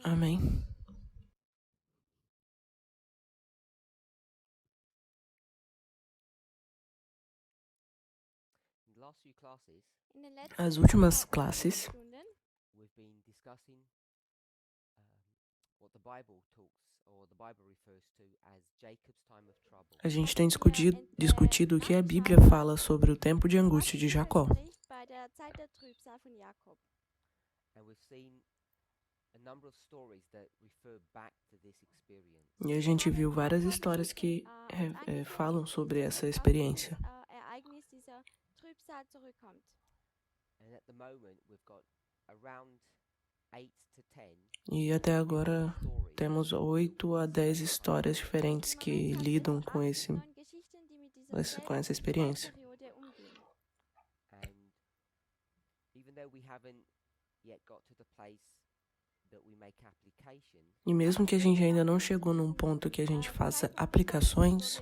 Amém. As últimas classes, a gente tem discutido o que a Bíblia fala sobre o tempo de angústia de Jacó. E a gente viu várias histórias que falam sobre essa experiência. E até agora temos 8 a 10 histórias diferentes que lidam com essa experiência. E mesmo que a gente ainda não chegou num ponto que a gente faça aplicações,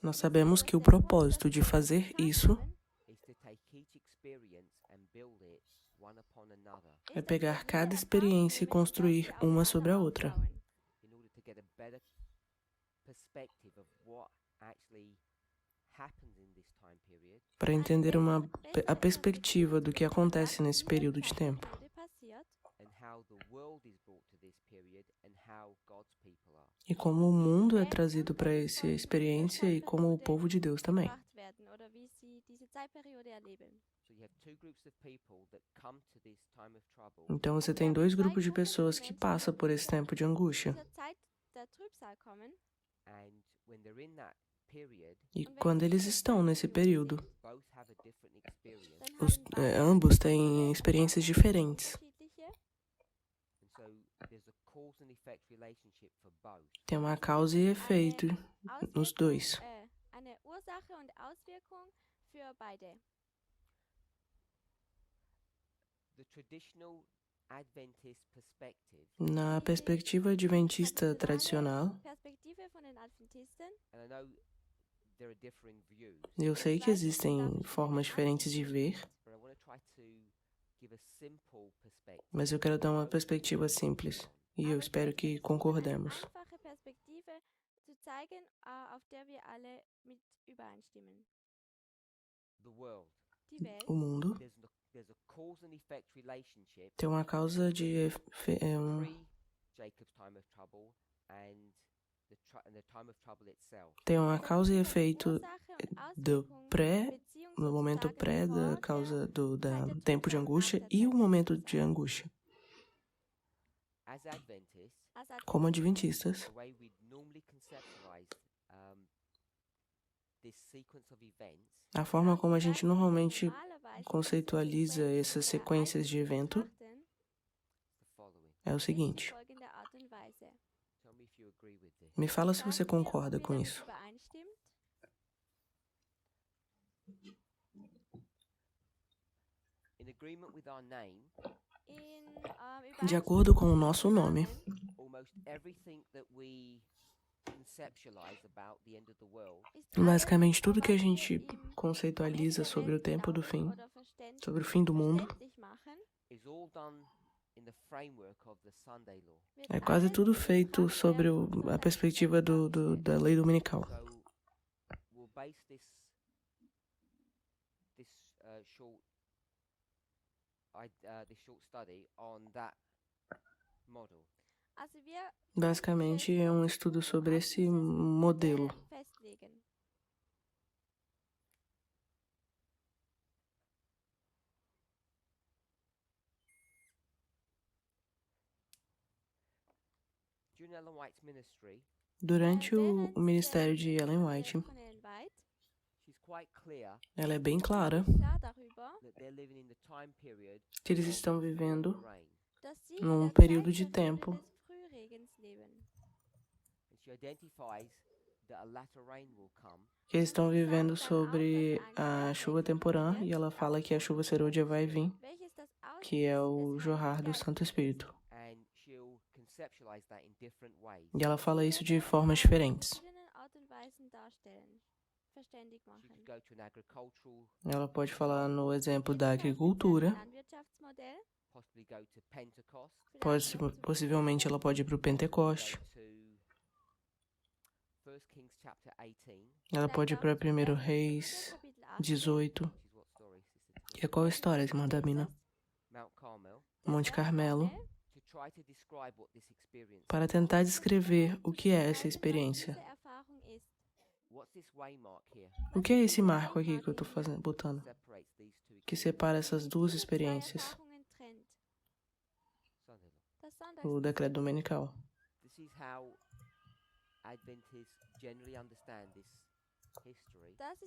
nós sabemos que o propósito de fazer isso é pegar cada experiência e construir uma sobre a outra, para entender a perspectiva do que acontece nesse período de tempo. E como o mundo é trazido para essa experiência e como o povo de Deus também. Então você tem 2 grupos de pessoas que passam por esse tempo de angústia. E quando eles estão nesse período, ambos têm experiências diferentes. Tem uma causa e efeito nos dois. Na perspectiva adventista tradicional, eu sei que existem formas diferentes de ver, mas eu quero dar uma perspectiva simples, e eu espero que concordemos. O mundo tem uma causa de tem uma causa e efeito no momento pré da causa do tempo de angústia e o momento de angústia. Como adventistas, a forma como a gente normalmente conceitualiza essas sequências de evento é o seguinte. Me fala se você concorda com isso. De acordo com o nosso nome, basicamente tudo que a gente conceitualiza sobre o tempo do fim, sobre o fim do mundo, é quase tudo feito sobre a perspectiva da lei dominical. Basicamente é um estudo sobre esse modelo. Durante o ministério de Ellen White, ela é bem clara que eles estão vivendo num período de tempo que eles estão vivendo sobre a chuva temporã, e ela fala que a chuva serôdia vai vir, que é o jorrar do Santo Espírito. E ela fala isso de formas diferentes. Ela pode falar no exemplo da agricultura, Possivelmente ela pode ir para o Pentecoste. Ela pode ir para 1 Reis 18. E qual a história, irmã da Mina? Monte Carmelo. Para tentar descrever o que é essa experiência. O que é esse marco aqui que eu estou botando? Que separa essas duas experiências. O decreto dominical.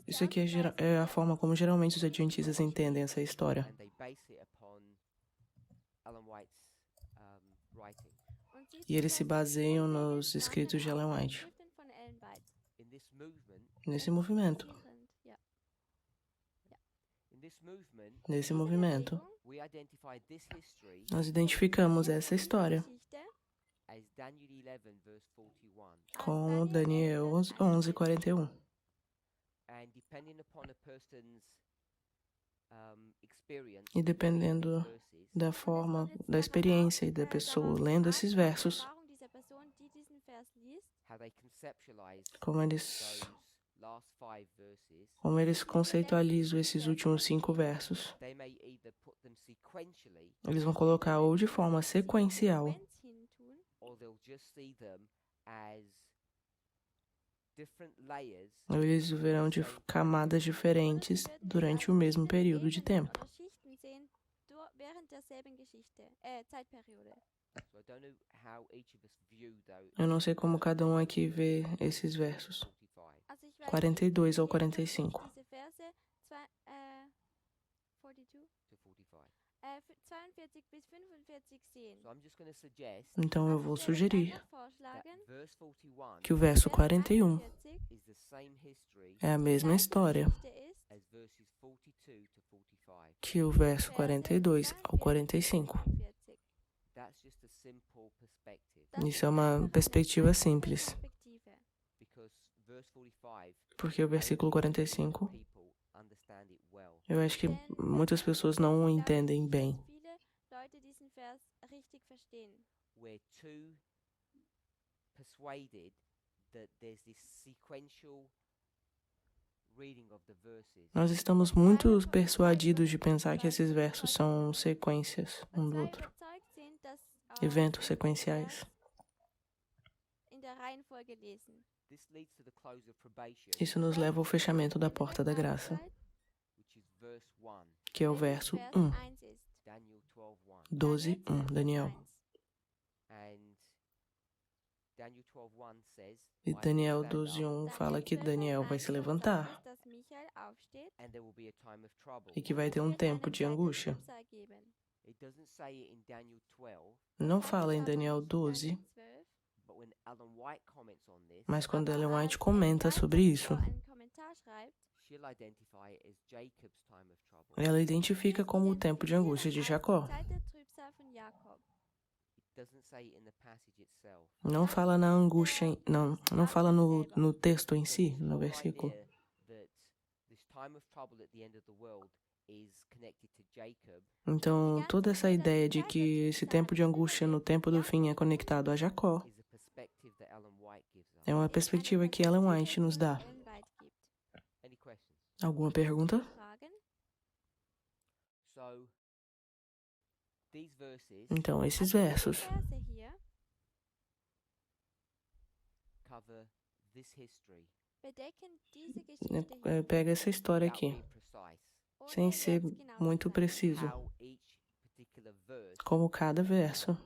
Isso aqui é a forma como geralmente os adventistas entendem essa história. E eles se baseiam nos escritos de Ellen White. Nesse movimento, nós identificamos essa história com Daniel 11:41. E dependendo da forma, da experiência e da pessoa lendo esses versos, como eles conceitualizam esses últimos 5 versos. Eles vão colocar ou de forma sequencial, ou eles verão de camadas diferentes durante o mesmo período de tempo. Eu não sei como cada um aqui vê esses versos. 42 ao 45. Então eu vou sugerir que o verso 41 é a mesma história que o verso 42 ao 45. Isso é uma perspectiva simples. Porque o versículo 45, eu acho que muitas pessoas não o entendem bem. Nós estamos muito persuadidos de pensar que esses versos são sequências um do outro. Eventos sequenciais. Isso nos leva ao fechamento da porta da graça, que é o verso 1. 12:1, Daniel. E Daniel 12:1 fala que Daniel vai se levantar e que vai ter um tempo de angústia. Não fala em Daniel 12, mas quando Ellen White comenta sobre isso, ela identifica como o tempo de angústia de Jacó. Não fala na angústia, não fala no texto em si, no versículo. Então, toda essa ideia de que esse tempo de angústia no tempo do fim é conectado a Jacó é uma perspectiva que Ellen White nos dá. Alguma pergunta? Então, esses versos pega essa história aqui, sem ser muito preciso, como cada verso,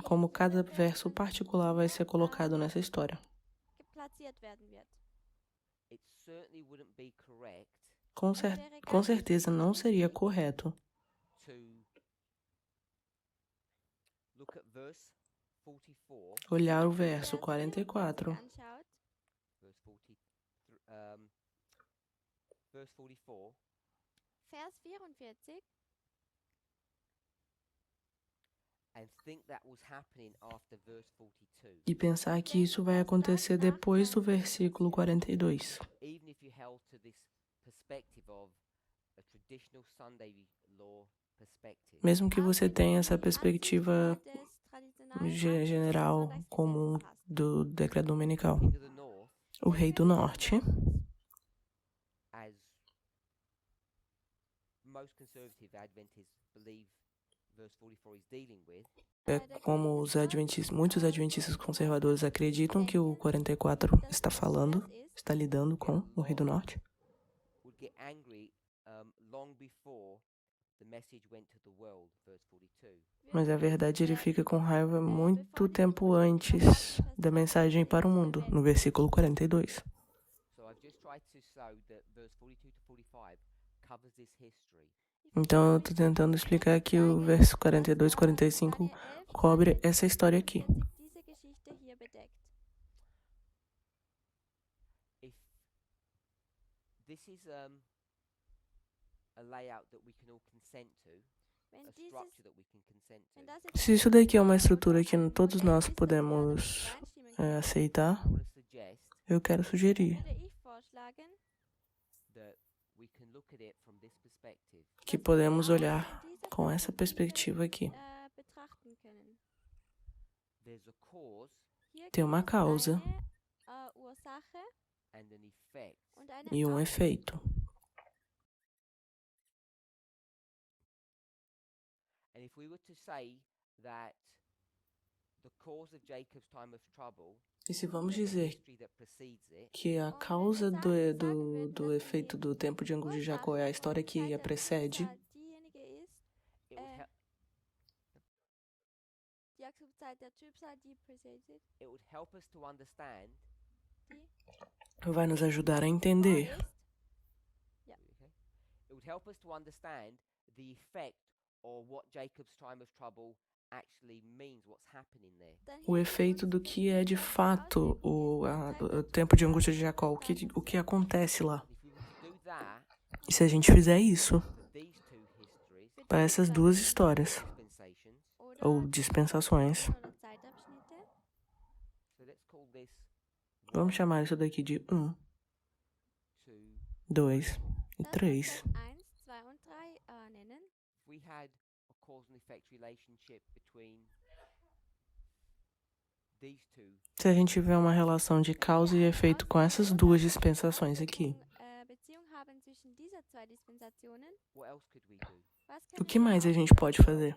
como cada verso particular vai ser colocado nessa história. Com certeza não seria correto olhar o verso 44 e pensar que isso vai acontecer depois do versículo 42. Mesmo que você tenha essa perspectiva general comum do decreto dominical, o rei do norte, é como muitos adventistas conservadores acreditam que o 44 está lidando com o rei do norte. Mas a verdade, ele fica com raiva muito tempo antes da mensagem para o mundo, no versículo 42. Então, eu estou tentando explicar que o verso 42 e 45 cobre essa história aqui. Se isso daqui é uma estrutura que todos nós podemos aceitar, eu quero sugerir que podemos olhar com essa perspectiva aqui. Tem uma causa e um efeito. E se vamos dizer que a causa do efeito do tempo de angústia de Jacó é a história que a precede, vai nos ajudar a entender o efeito do que é de fato o tempo de angústia de Jacó, o que acontece lá. E se a gente fizer isso para essas duas histórias, ou dispensações, vamos chamar isso daqui de 1, 2 e 3. Se a gente tiver uma relação de causa e efeito com essas duas dispensações aqui, o que mais a gente pode fazer?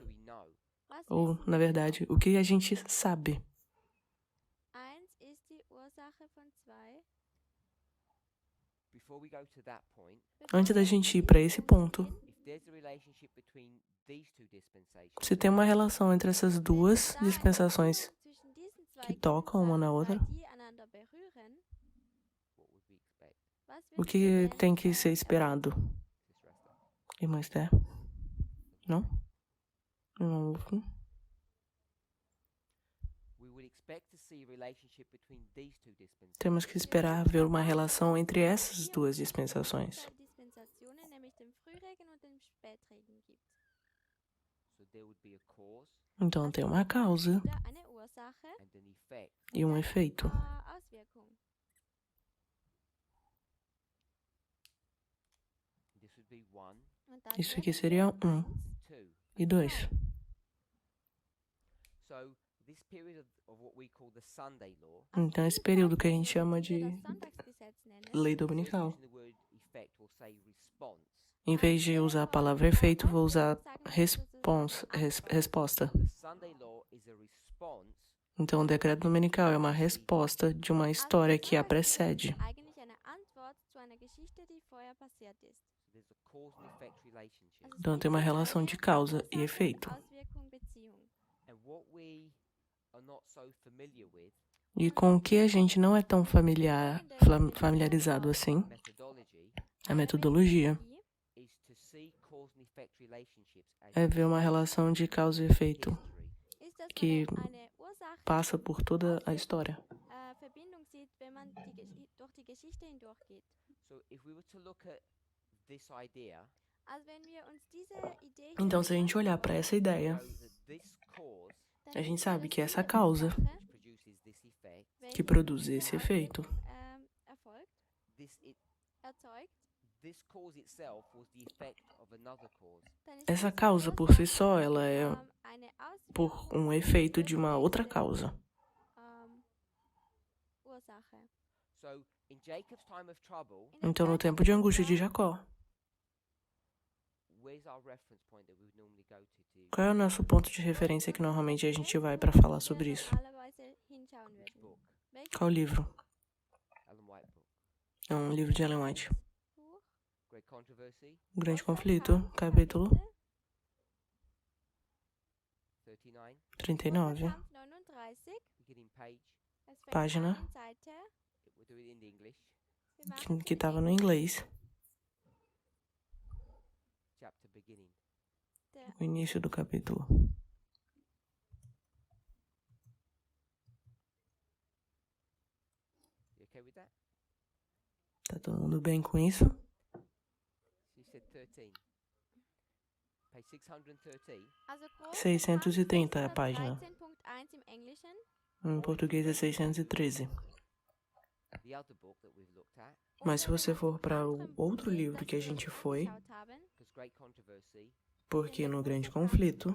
Ou, na verdade, o que a gente sabe? Antes da gente ir para esse ponto, se tem uma relação entre essas duas dispensações que tocam uma na outra, o que tem que ser esperado? Irmã Esther? Não? Irmã Wolfgang? Temos que esperar ver uma relação entre essas duas dispensações. Então tem uma causa e um efeito. Isso aqui seria 1 e 2. Então esse período que a gente chama de lei dominical. Em vez de usar a palavra efeito, vou usar resposta. Então o decreto dominical é uma resposta de uma história que a precede. Então tem uma relação de causa e efeito. E com o que a gente não é tão familiarizado assim, a metodologia é ver uma relação de causa e efeito que passa por toda a história. Então, se a gente olhar para essa ideia, a gente sabe que essa causa que produz esse efeito Essa causa por si só, ela é por um efeito de uma outra causa. Então, no tempo de angústia de Jacó, qual é o nosso ponto de referência que normalmente a gente vai para falar sobre isso? Qual livro? É um livro de Ellen White. O Grande Conflito, capítulo 39, página que estava no inglês. O início do capítulo. Tá todo mundo bem com isso? 630 é a página. Em português é 613. Mas se você for para o outro livro que a gente foi, porque no Grande Conflito,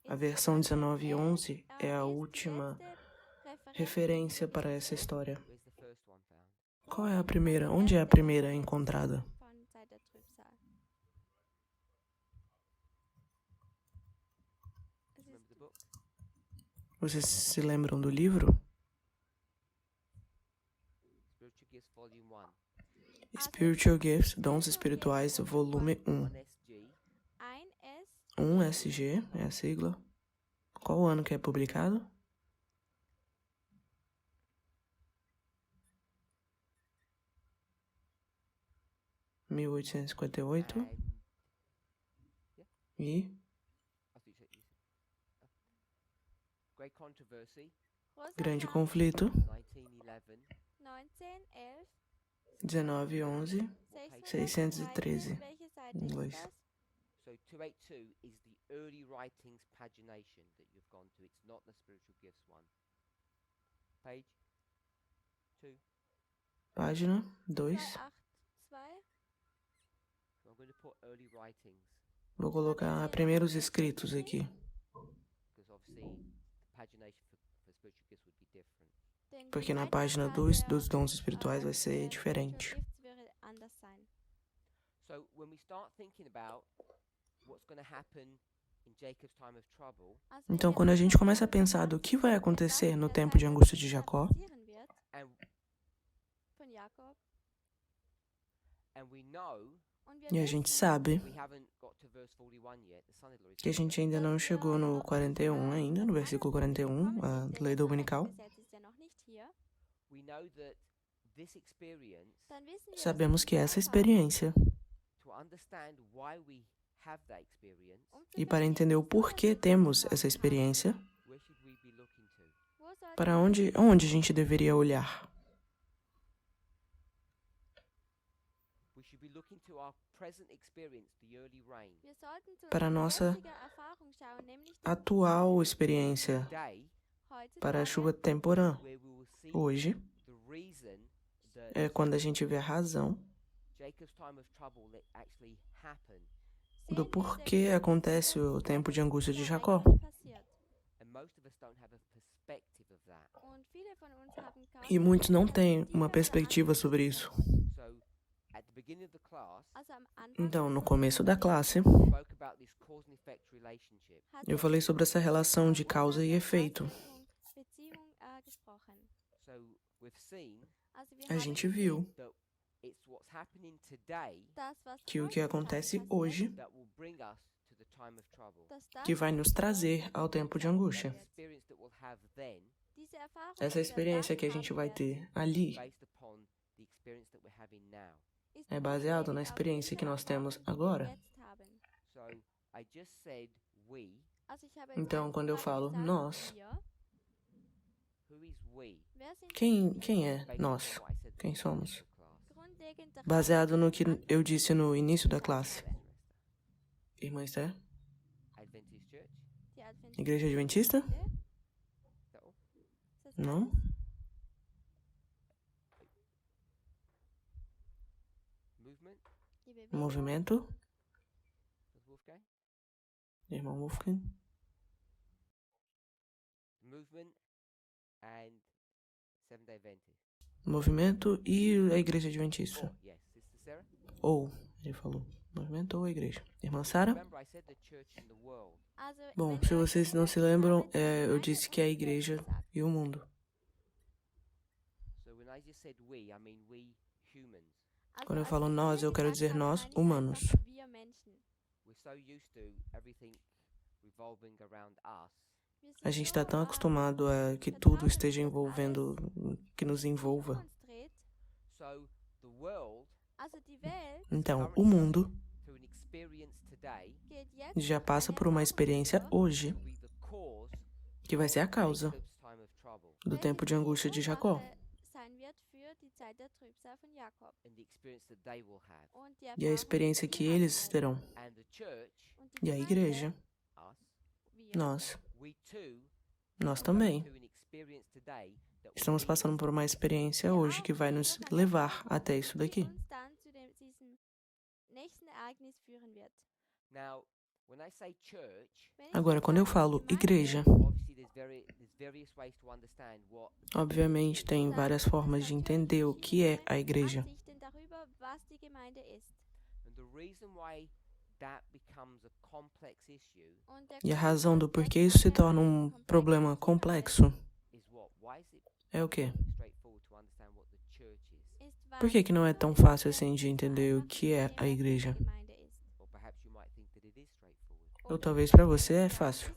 a versão 1911 é a última referência para essa história. Qual é a primeira? Onde é a primeira encontrada? Vocês se lembram do livro? Spiritual Gifts, Dons Espirituais, volume 1. 1SG é a sigla. Qual o ano que é publicado? – 1858 e Grande Conflito, 1911, 613, em inglês. So 282 is the early writings pagination that you've gone to. It's not the spiritual gifts one. Page 2. Página 2. So I'm going to put early writings. Vou colocar primeiros escritos aqui. Because obviously the pagination for spiritual gifts would be different. Porque na página dos dons espirituais vai ser diferente. So when we start thinking about what's going to happen in Jacob's time of trouble, Então, quando a gente começa a pensar do que vai acontecer no tempo de angústia de Jacó, and we know e a gente sabe we haven't got to verse 41 yet, the son-in-law is que a gente ainda não chegou no 41 ainda, no versículo 41, a lei dominical, we know that this experience, sabemos que essa experiência, to understand why we have that experience, e para entender o porquê temos essa experiência, where should we be looking to? para onde a gente deveria olhar? We should be looking to our present experience, the early rain. Para a nossa atual experiência, Today, para a chuva temporã. where we will see Hoje the reason that é quando a gente vê a razão Jacob's time of trouble that actually happened. do porquê acontece o tempo de angústia de Jacó. And most of us don't have a perspective of that. E muitos não têm uma perspectiva sobre isso. So, at the beginning of the class, Então, no começo da classe, spoke about this cause and effect relationship. eu falei sobre essa relação de causa e efeito. So, we've seen A gente viu that it's what's happening today que o que acontece hoje that will bring us to the time of trouble. que vai nos trazer ao tempo de angústia. Experience that we'll have then, Essa experiência que a gente vai ter ali based upon the experience that we're having now. é baseado na experiência que nós temos agora. So, I just said we. Então, quando eu falo nós, Who is we? quem é nós? Based on what I said Quem at the somos? beginning of the class. Baseado no que eu disse no início da classe. Irmã Esther? Adventist Church? Igreja Adventista? Is that all? Não? Movimento. Irmão Wolfgang. Movimento e a Igreja Adventista. Ou, ele falou. Movimento ou a igreja. Irmã Sara? Bom, se vocês não se lembram, eu disse que é a igreja e o mundo. Quando eu falo nós, eu quero dizer nós, humanos. A gente está tão acostumado a que tudo esteja envolvendo, que nos envolva. Então, o mundo já passa por uma experiência hoje, que vai ser a causa do tempo de angústia de Jacó. E a experiência que eles terão. E a igreja, nós também. Estamos passando por uma experiência hoje que vai nos levar até isso daqui. Agora, quando eu falo igreja, obviamente tem várias formas de entender o que é a igreja. E a razão do porquê isso se torna um problema complexo é o quê? Por que não é tão fácil assim de entender o que é a igreja? Ou talvez para você é fácil.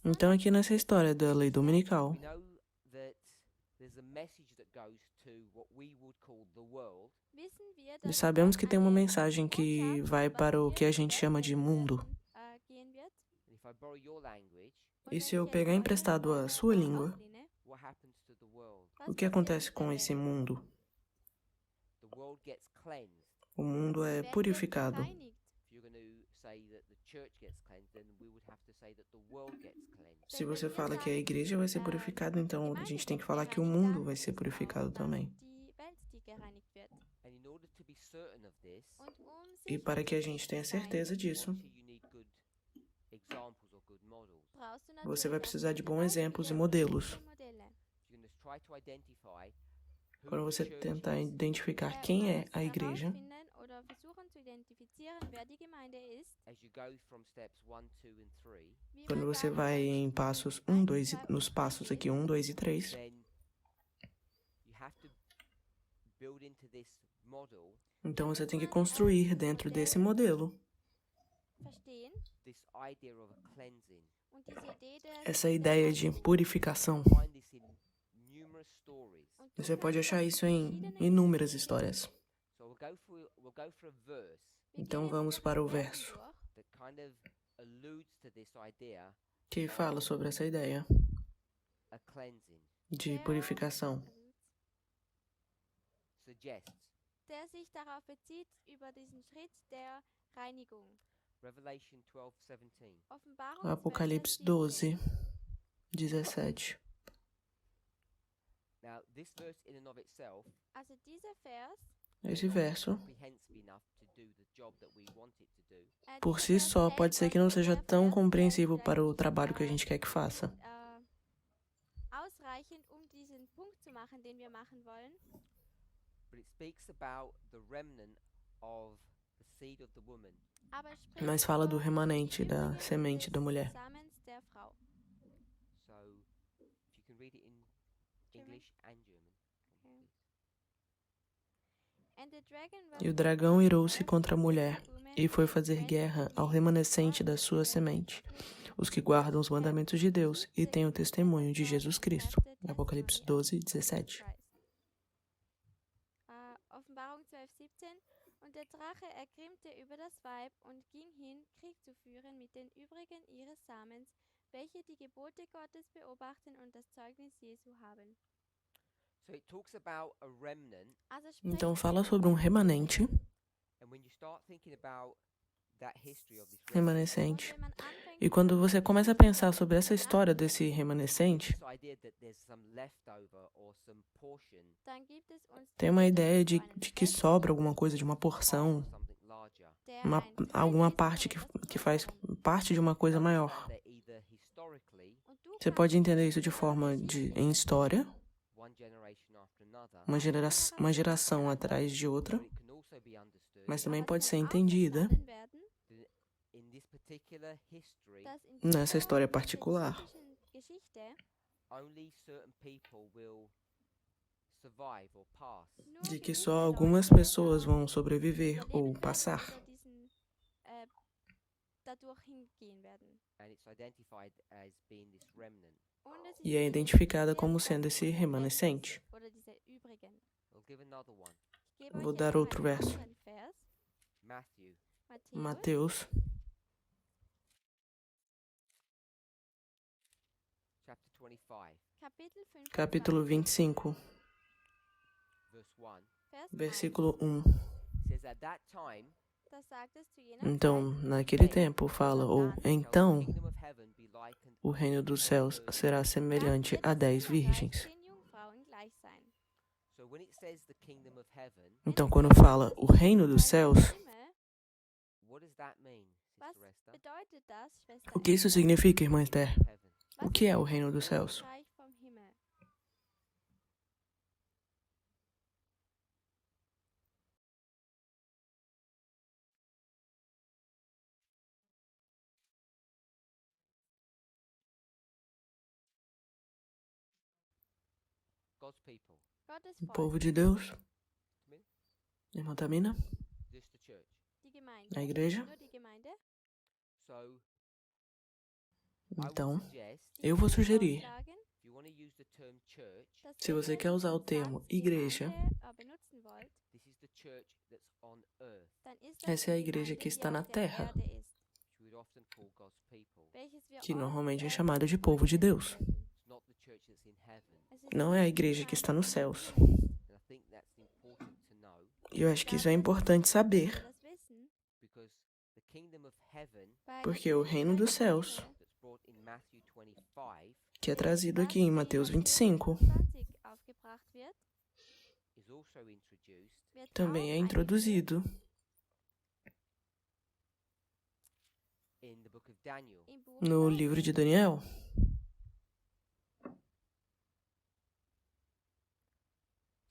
Então aqui nessa história da lei dominical, sabemos que tem uma mensagem que vai para o que a gente chama de mundo. E se eu pegar emprestado a sua língua, o que acontece com esse mundo? O mundo é purificado. Se você fala que a igreja vai ser purificada, então a gente tem que falar que o mundo vai ser purificado também. E para que a gente tenha certeza disso, você vai precisar de bons exemplos e modelos. Quando você tentar identificar quem é a igreja, quando você vai em passos 1, 2 nos passos aqui 1, 2 e 3, então você tem que construir dentro desse modelo essa ideia de purificação. Você pode achar isso em inúmeras histórias. Então vamos para o verso que fala sobre essa ideia de purificação. Apocalipse 12, 17. Esse verso, por si só, pode ser que não seja tão compreensivo para o trabalho que a gente quer que faça. Mas fala do remanente da semente da mulher. E o dragão irou-se contra a mulher e foi fazer guerra ao remanescente da sua semente, os que guardam os mandamentos de Deus e têm o testemunho de Jesus Cristo. Apocalipse 12, 17. Offenbarung 12, 17. Und der Drache ergrimmte über das Weib und ging hin, Krieg zu führen mit den übrigen ihres Samens, welche die Gebote Gottes beobachten und das Zeugnis Jesu haben. Então fala sobre um remanescente. E quando você começa a pensar sobre essa história desse remanescente, This idea that there's some leftover or some portion, dann gibt es uns tem uma ideia de einen que Rest, sobra alguma coisa de uma part porção, of something larger. der uma, ein Teil alguma ist parte von etwas que faz Größerem. parte de uma coisa maior. Understand that either historically, Und du Você kannst pode entender in isso de der forma Geschichte em história, one generation after another, uma geração atrás de outra, but it can also be understood mas também aber es pode kann ser auch entendida verstanden werden, that in this particular history, dass in nessa dieser história particular. spezifischen Geschichte only certain people will survive or pass. nur De que gewisse só Leute algumas pessoas vão sobreviver überleben ou werden passar. oder dadurch hingehen werden. And it's identified as being this remnant. Und es ist E é identificada como identifiziert sendo als esse diese remanescente. Letzten oder diese Übrigen. We'll give another one. Ich gebe Vou euch dar jetzt noch outro einen verso. anderen Vers. Matthew Matthäus, Mateus, chapter 25, Kapitel 25, capítulo 25, verse 1. Vers 1. versículo 1. It says, at that time, Da sagt es zu jener Então, Zeit, naquele tempo, fala, ou shall the então, kingdom of heaven be likened o reino dos céus será dann semelhante wird a das 10 Himmelreich virgens. 10 Jungfrauen gleich sein. So when it says the kingdom of heaven, Então, quando fala o reino dos céus, Himmel, what does that mean, was Sister Esther? bedeutet das, Schwester o que isso Esther? significa, irmã Esther? Heaven. O que é o reino dos céus? Reich vom Himmel. God's people. Gottes O Volk, povo de Deus, Amen. irmã Tamina, Just the church. die Gemeinde. a igreja. Nur die Gemeinde. So I would Então, suggest, eu vou sugerir, Vorschlagen, if you want to use the term church, dass se wenn você ihr quer usar o den termo Satz igreja, Gemeinde, benutzen wollt, this is the church that's on earth, dann ist das essa é a die igreja Gemeinde, que die está auf na der terra, Erde ist, which we would often call God's people. welches wir que oft, normalmente é chamada de povo de Deus. It's not the church that's in heaven. Es ist Não é a nicht die igreja que está Gemeinde, nos die céus. im Himmel ist. And I think that's important to know E eu acho que isso é importante saber, Wir das wissen, because the kingdom of heaven weil porque das o reino dos céus, Himmel, that's brought in Matthew 25 que é trazido aqui em Mateus 25, 20 aufgebracht wird, is also introduced wird também é auch introduzido in the book of Daniel, im Buch no Daniel. livro de Daniel,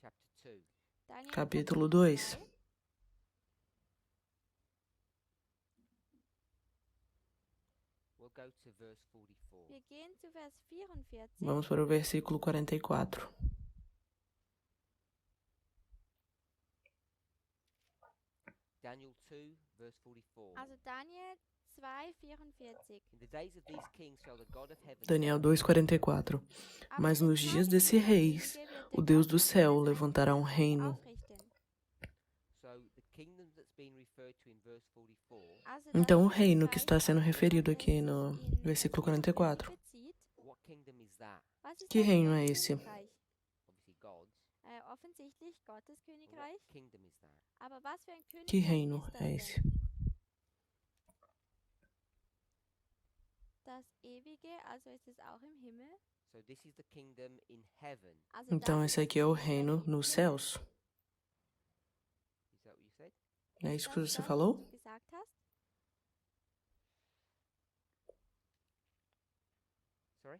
chapter 2. Daniel capítulo Kapitel 2. 2. We'll go to verse 44. Wir gehen zu Vers 44. Vamos para o versículo 44. Daniel 2, verse 44. Also Daniel 2,44. In the days of these kings shall the God of heaven Daniel gather 2,44. Mas nos dias desses reis, o Deus do céu levantará um reino. aufrichten. So the kingdom that's being referred to in verse 44, Also Então, o das reino que Reich, está sendo auf das referido es aqui sich no in versículo Vers 44. bezieht, what kingdom is that? was ist Que das reino für ein é esse? Königreich? Obviously God's. Offensichtlich Gottes But Königreich. what kingdom is that? Aber was für ein Que Königreich reino ist das é denn? esse? Das Ewige, also ist es auch im Himmel. So this is the kingdom in heaven. Also Então, das esse ist aqui é o das reino Reich im nos Himmel. céus. Is that what you said? É Ist isso que das você das, falou? was du gesagt hast? Sorry?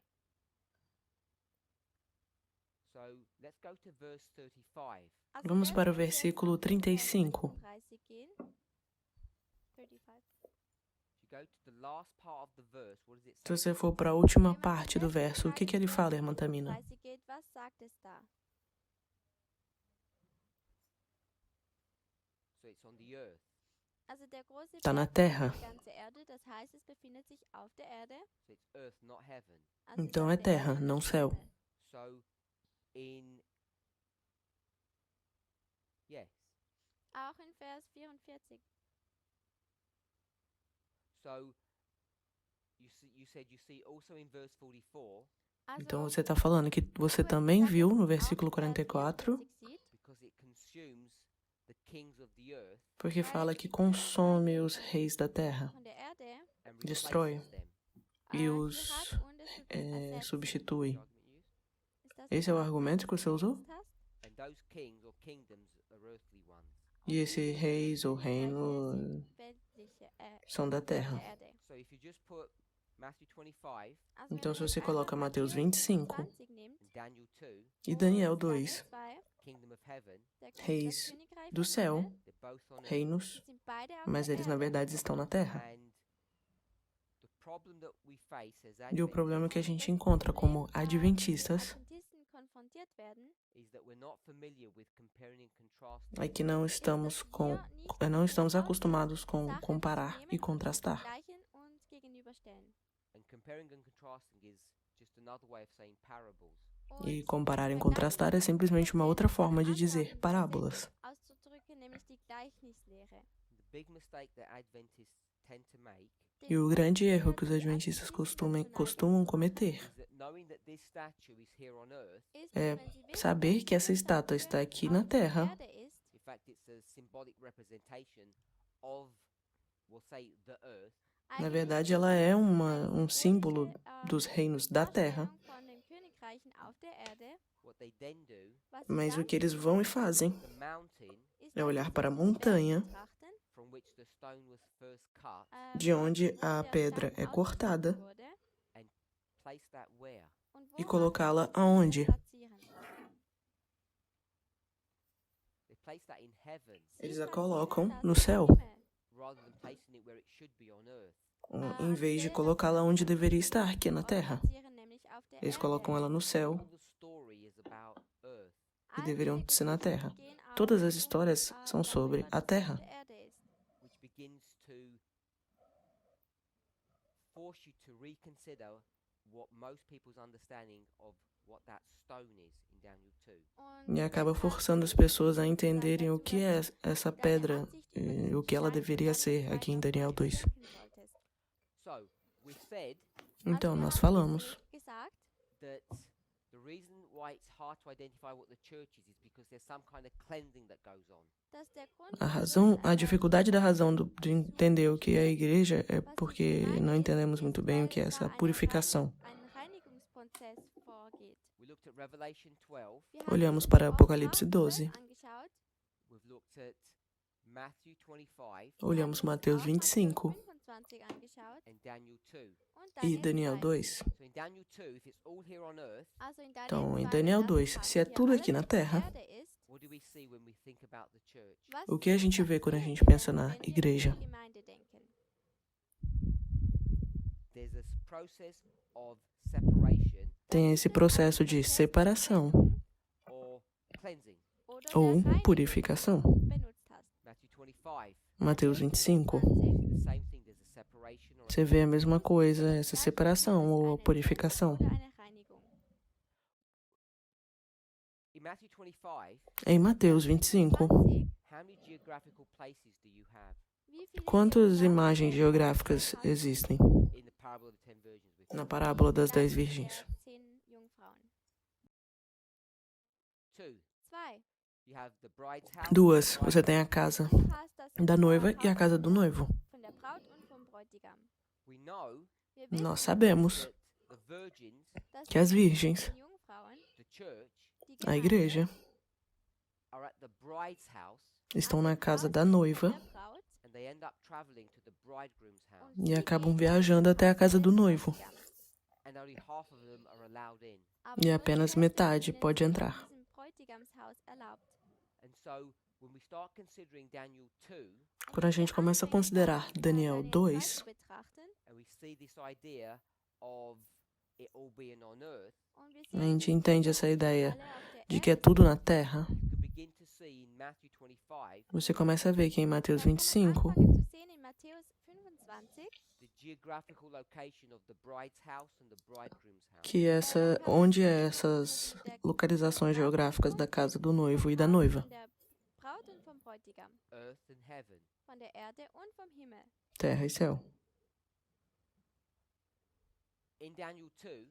So let's go to verse 35. Also Vamos lasst para o uns jetzt versículo auf Vers 35. 35 gehen. 35. If you go to the last part of the verse, what does it Se say? você for para a última Wenn man parte do zum letzten verso, o que Teil que ele des fala, Verses irmã Tamina? 35 geht, was sagt es da? So it's on the earth. Also der große Tá na Berg terra. ist die ganze Erde, das heißt, es befindet sich auf der Erde. So it's earth, not heaven. Also Então ist é auf der terra, Erde, não nicht céu. Himmel. So in yes. Auch in Vers 44. So you said you see also in verse 44 Also, Então você está falando que você du hast também gesagt, viu dass no man auch versículo in Vers 44, 44 sieht, because it consumes the kings of the earth porque fala que consome os reis da terra, von der Erde and Destrói. replaces them. e os substitui. Esse é o argumento que você usou? And those kings or kingdoms are earthly ones. E esses reis ou reinos são da terra. So if you just put Matthew 25 Então, se você coloca Mateus 25 and Daniel 2, e Daniel 2, kingdom of heaven, reis do céu, they're both on earth. reinos, mas eles na verdade estão na terra. And the problem that we face as E o problema que a gente encontra como adventistas is that we're not familiar with comparing and contrasting é que não estamos acostumados com comparar e contrastar. and comparing and contrasting is just another way of saying parables. E comparar e contrastar é simplesmente uma outra forma de dizer parábolas. The big mistake that Adventists tend to make E o grande erro que os adventistas costumam cometer is that knowing that this statue is here on earth, é saber que essa estátua está aqui na terra. in fact it's a symbolic representation of, we'll say, the earth, Na verdade, ela é um símbolo dos reinos da terra. what they then do, Mas o que eles vão e fazem the mountain é olhar para a montanha from which the stone was first cut, de onde a pedra é cortada and place that where? e colocá-la aonde? They place that in heaven Eles a colocam no céu, rather than placing it where it should be on earth. em vez de colocá-la onde deveria estar, que é na terra. Eles colocam ela no céu All the story is about earth. e deveriam ser na terra. Todas as histórias são sobre a terra, Which begins to force you to reconsider what most people's understanding of what that stone is in Daniel 2. e acaba forçando as pessoas a entenderem o que é essa pedra e o que ela deveria ser aqui em Daniel 2. So, we said Então, nós falamos that the reason why it's hard to identify what the church is because there's some kind of cleansing that goes on. a dificuldade da razão de entender o que é a igreja é porque não entendemos muito bem o que é essa purificação. We looked at Revelation 12, Olhamos para Apocalipse 12, we've looked at Matthew 25 olhamos Mateus 25 and Daniel 2. e Daniel 2. So in Daniel 2, if it's all here on earth, Então, em Daniel 2, se é tudo aqui na terra, what do we see when we think about the church? o que a gente vê quando a gente pensa na igreja? There's this process of separation Tem esse processo de separação or cleansing. ou purificação. Matthew 25, Mateus 25, the same thing, there's a separation or você vê a mesma coisa, essa separação ou purificação. in Matthew 25, Em Mateus 25, how many geographical places do you have quantas imagens geográficas existem in the parable of the 10 virgins with na parábola das 10 virgens? two? You have the bride's house, Duas. Você tem a casa da noiva e a casa do noivo. we know Nós sabemos that the virgins, que as virgens, the church, a igreja, are at the bride's house estão na casa da noiva and they end up traveling to the bridegroom's house e acabam viajando até a casa do noivo. and only half of them are allowed in. E apenas metade pode entrar. And so when we start considering Daniel 2 Quando a gente começa a considerar Daniel 2, and we see this idea of it all being on earth, a gente entende essa ideia de que é tudo na terra. you can begin to see in Matthew 25 Você começa a ver que em Mateus 25, the geographical location of the bride's house and the bridegroom's house. que onde é essas localizações geográficas da casa do noivo e da noiva? Earth and heaven. Terra e céu. In Daniel 2,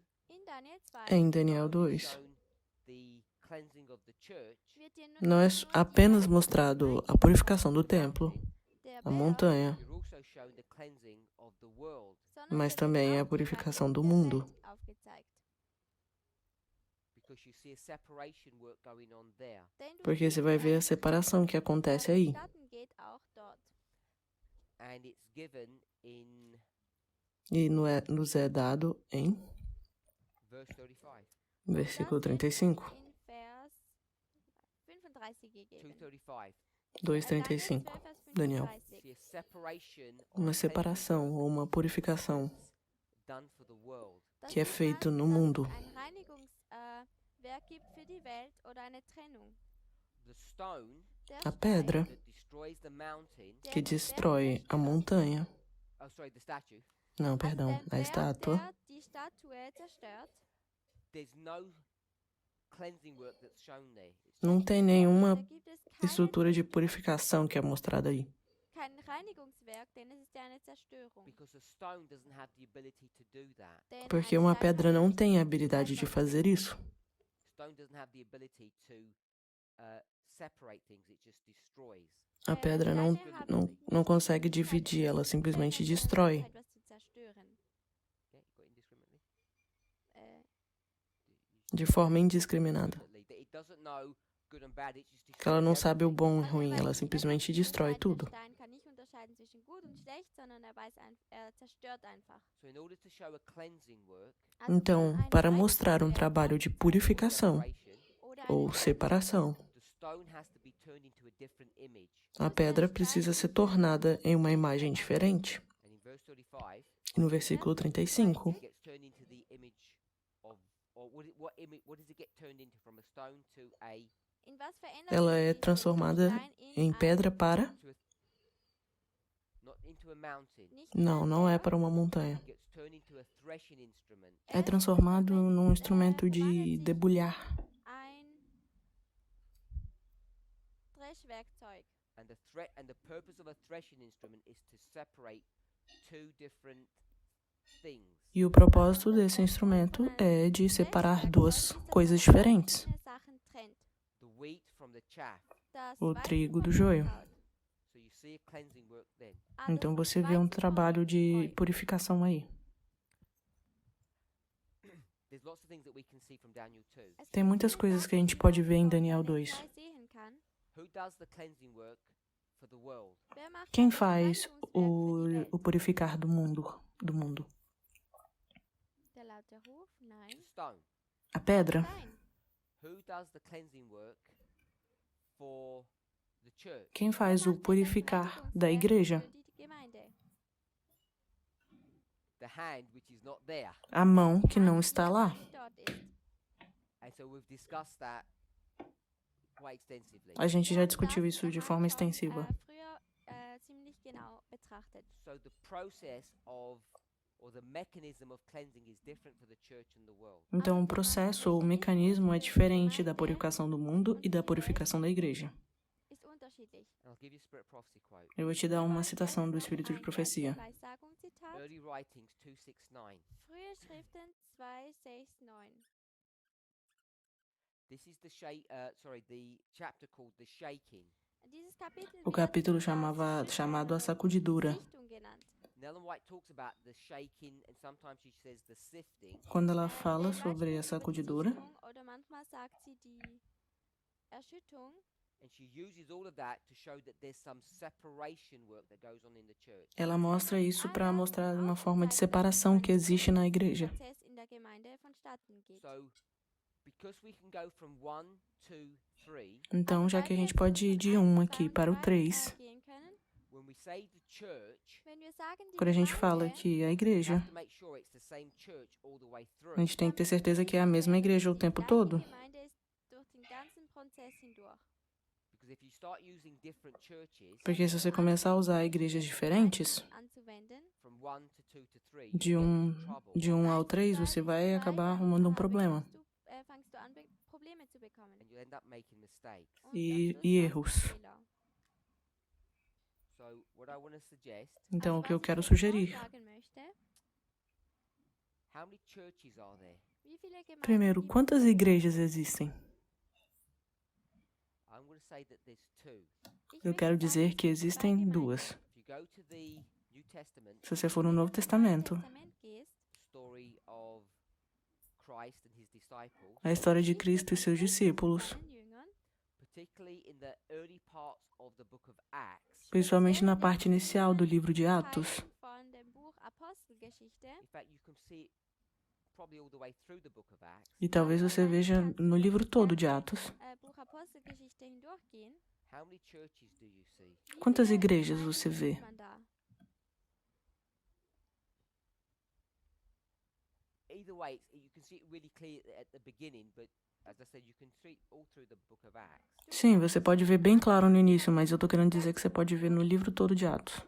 Em Daniel only 2, shown the cleansing of the church, não é apenas mostrado a purificação do templo, der a Berg, montanha, you're also shown the cleansing of the world, sondern mas wird também auch a die purificação do Reinigung der mundo, Welt aufgezeigt. because you see a separation work going on there. Denn du porque siehst você vai die ver a eine separação que Trennung, acontece die aí. vonstatten geht auch dort. And it's given in E nos é dado em verse 35. versículo Das wird 35, in Vers 35 gegeben. 2:35. 2:35. Daniel 12, Vers Daniel. 35. See a separation or Uma a separação ou uma purificação done for the world. Das que é sieht feito man, no dass mundo. es ein Reinigungswerk gibt für die Welt oder eine Trennung. The stone Der A pedra that destroys the mountain, der que den Berg destrói a zerstört. montanha, oh sorry, the statue, não, Also perdão, der a Berg, estátua, der die Statue zerstört, there's no cleansing work that's shown there. It's não just tem destroyed. da nenhuma gibt es keine, estrutura de purificação que é mostrada aí. kein Reinigungswerk, denn es ist ja eine Zerstörung. Because a stone doesn't have the ability to do that. Denn Porque ein uma Stein pedra hat não nicht tem a die habilidade de Möglichkeit, fazer isso. Stone doesn't have the ability to separate things. It just destroys. A pedra não, não consegue dividir, ela simplesmente destrói. Etwas zu zerstören. Yeah, you got indiscriminately. Äh, De forma indiscriminada. That it doesn't know good and bad. It just Que ela não destroys sabe o everything. bom e Also ruim, er ela weiß simplesmente nicht, destrói der tudo. Stein kann nicht unterscheiden zwischen gut und schlecht, sondern er zerstört einfach. So in order to show a cleansing work, Also Então, um ein para mostrar um Reinigungswerk trabalho de aufzuzeigen purificação separation, oder ou eine separação, the stone has to be turned into a different image. a pedra precisa ser tornada em uma imagem diferente. And in verse 35, E no versículo 35, it gets turned into the image of, or what image? What does it get turned into from a stone to a In was verändert ela sich é dieser transformada Stein em ein pedra para... not into a mountain? Nicht in Não, ein não é Berg, para uma montanha. It gets turned into a threshing instrument. É transformado num instrumento de debulhar. ein Dreschwerkzeug. And the purpose of a threshing instrument is to separate two different things. E o propósito desse instrumento é de separar duas coisas diferentes. Verschiedene Sachen trennt. The wheat from the chaff. Das O Weizen trigo vom do joio. Unkraut. So you see a cleansing work then. Então Das você vê um Weizen vom trabalho de Unkraut. purificação aí. There's lots of things that we can see from Daniel 2. Es Tem gibt muitas viele coisas que a Sachen, gente die pode man ver em von Daniel Daniel 2. 2 sehen kann. Who does the cleansing work for the world? Wer macht Quem das faz Reinigungswerk für die Welt? o purificar do mundo? Der laute Ruf? Nein. The stone. A pedra? Stein. Who does the cleansing work for the church? Quem Wer faz o macht denn das purificar da Reinigungswerk igreja? für die Gemeinde? The hand which is not there. A mão Die que não Hand, die está aber lá. nicht dort ist. And so we've discussed that quite extensively. A gente Wir já haben discutiu das isso de daheim forma schon, extensiva. Früher ziemlich genau betrachtet. So the process of or the mechanism of cleansing is different for the church and the world. Então, o processo ou o mecanismo é diferente da purificação do mundo e da purificação da igreja. Ist unterschiedlich. And I'll give you a Spirit of Prophecy quote. Eu vou te dar uma citação do Espírito de Profecia. Weissagung-Zitat. Early Writings 269. Frühe Schriften 269. This is the the chapter called the shaking. Dieses Kapitel O wird capítulo das chamado A Sacudidura. Sichtung genannt. Ellen White talks about the shaking and sometimes she says the sifting. Quando ela fala Ellen White sobre a spricht über die sacudidura, Sichtung Oder manchmal sagt sie die Erschüttung. And she uses all of that to show that there's some separation work that goes on in the church. ela mostra isso para mostrar uma forma de separação que existe na igreja. Prozess in der Gemeinde vonstatten geht. So, because we can go from 1, 2, 3, Então, já que a gente pode ir de 1 aqui para o 3, gehen können, when we say the church, wenn wir sagen, die quando a gente fala Gemeinde, que a we igreja, have to make sure it's the same church all the way through. a gente tem que ter certeza que é a mesma igreja o tempo todo. Die Gemeinde ist durch den ganzen Prozess hindurch. Because if you start using different churches Porque se você começar a usar igrejas diferentes, Anzuwenden, from 1 to 2 to 3, de 1 ao 3, você vai acabar arrumando um problema fangst du an, Probleme zu bekommen. and you end up making mistakes. Und e am Schluss machst du erros. Fehler. So, what I want to suggest, Então, o Also, que eu was quero ich sugerir, vorschlagen möchte, how many churches are there? wie viele Gemeinden primeiro, gibt es? quantas igrejas existem? I'm going to say that there's 2. Eu quero dizer que existem duas. If you go to the New Testament, Se você for no Novo Testamento, story of Christ and his disciples, a história de Cristo e seus discípulos, particularly in the early parts of the book of Acts. principalmente na parte inicial do livro de Atos. In fact, you can see it probably all the way through the book of Acts. E talvez você veja no livro todo de Atos. How many churches do you see? Quantas igrejas você vê? Either way, you can see it really clear at the beginning, but as I said, you can see it all through the book of Acts. Sim, você pode ver bem claro no início, mas eu tô querendo dizer que você pode ver no livro todo de Atos.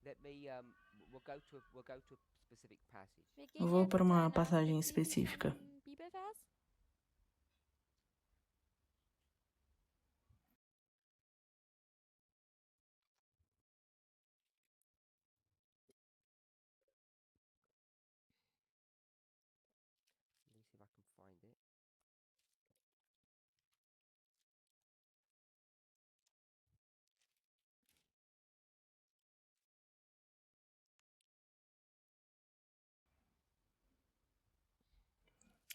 Let me we'll go to a specific passage. Vou para uma passagem específica. Let me see if I can find it.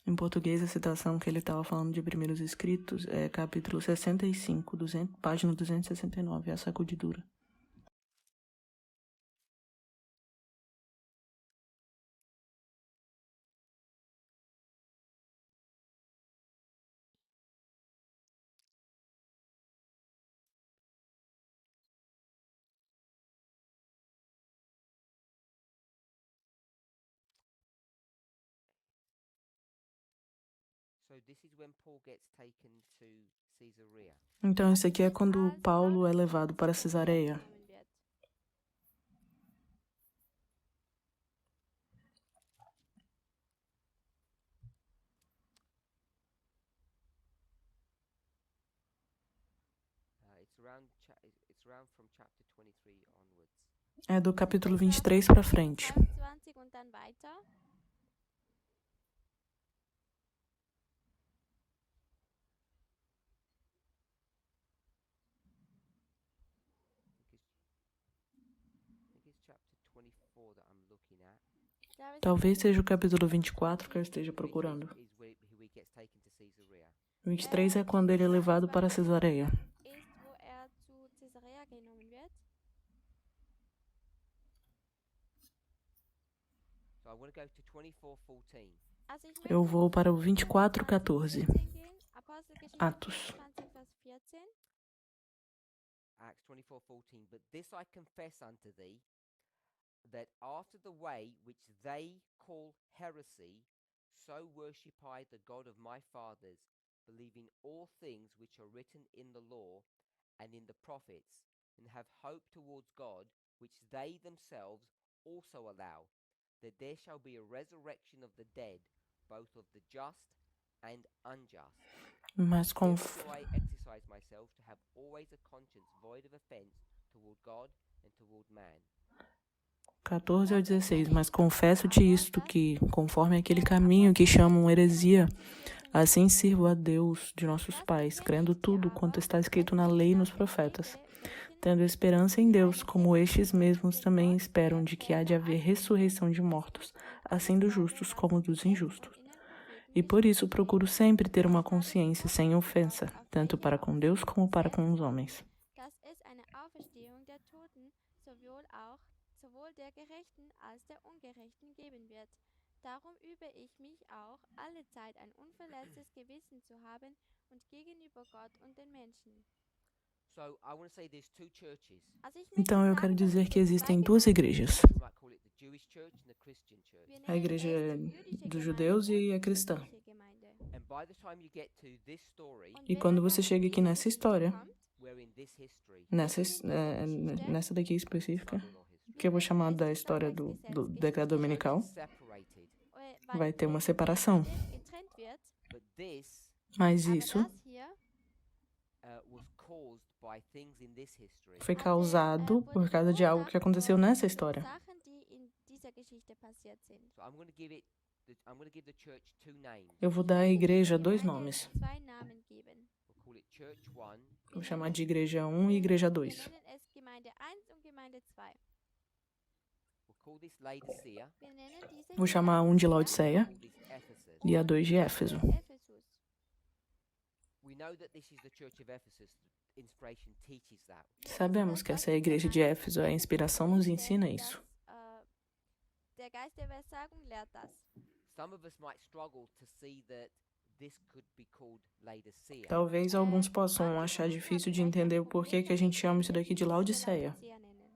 Em português, a citação que ele estava falando de primeiros escritos é capítulo 65, página 269, a sacudidura. So this is when Paul gets taken to Caesarea. Então, isso aqui é quando Paulo é levado para Cesareia. It's around from chapter 23 onwards. É do capítulo 23 para frente. 22 und dann weiter. I think it's chapter 24 that I'm looking at. Talvez seja o capítulo 24 que eu esteja procurando. Is where he gets taken to Caesarea. 23 é quando ele é levado para Cesareia. Ist, wo zu Caesarea genommen wird. So I want to go to 24:14. Also ich Eu möchte vou para o 24:14. gehen. Apostelgeschichte Atos. 20, Vers 14. Acts 24:14. But this I confess unto thee, that after the way which they call heresy, so worship I the God of my fathers, believing all things which are written in the law and in the prophets, and have hope towards God, which they themselves also allow, that there shall be a resurrection of the dead, both of the just and unjust. Mas Therefore do I exercise myself to have always a conscience void of offense toward God and toward man. 14 ao 16, mas confesso-te isto, que, conforme aquele caminho que chamam heresia, assim sirvo a Deus de nossos pais, crendo tudo quanto está escrito na lei e nos profetas, tendo esperança em Deus, como estes mesmos também esperam de que há de haver ressurreição de mortos, assim dos justos como dos injustos. E por isso procuro sempre ter uma consciência sem ofensa, tanto para com Deus como para com os homens. Dass es eine Auferstehung der Toten sowohl der Gerechten als der Ungerechten geben wird. Darum übe ich mich auch, allezeit ein unverletztes Gewissen zu haben und gegenüber Gott und den Menschen. So I want to say there's two churches. Então eu quero dizer que existem duas igrejas, You might call it the Jewish church and the Christian church. a igreja dos judeus e a cristã. And by the time you get to this story, E quando você chega aqui nessa história, we're in this history, nessa daqui específica, mother-in-law history, que eu vou chamar da história do decreto dominical, separated. vai ter uma separação. getrennt wird, But this Mas aber isso das hier was caused by things in this history. foi causado por causa de algo que aconteceu nessa história. Sachen, die in dieser Geschichte passiert sind. So I'm going to give it I'm going to give the church two names. Eu vou dar à igreja 2 nomes. Zwei Namen geben. We'll call it Church 1 Vou chamar de igreja 1 e igreja Wir 2. nennen es Gemeinde 1 und Gemeinde 2. We'll call this Laodicea. Wir nennen diese Vou chamar um de Laodiceia Call this Ephesus. e a 2 de Éfeso. Ephesus. We know that this is the church of Ephesus. Inspiration teaches that. Sabemos que essa é a igreja de Éfeso, a inspiração nos ensina isso. Der Geist der Versagung lehrt das. Some of us might struggle to see that this could be called Laodicea. Talvez alguns possam achar difícil de entender o porquê que a gente chama isso daqui de Laodiceia, nennen.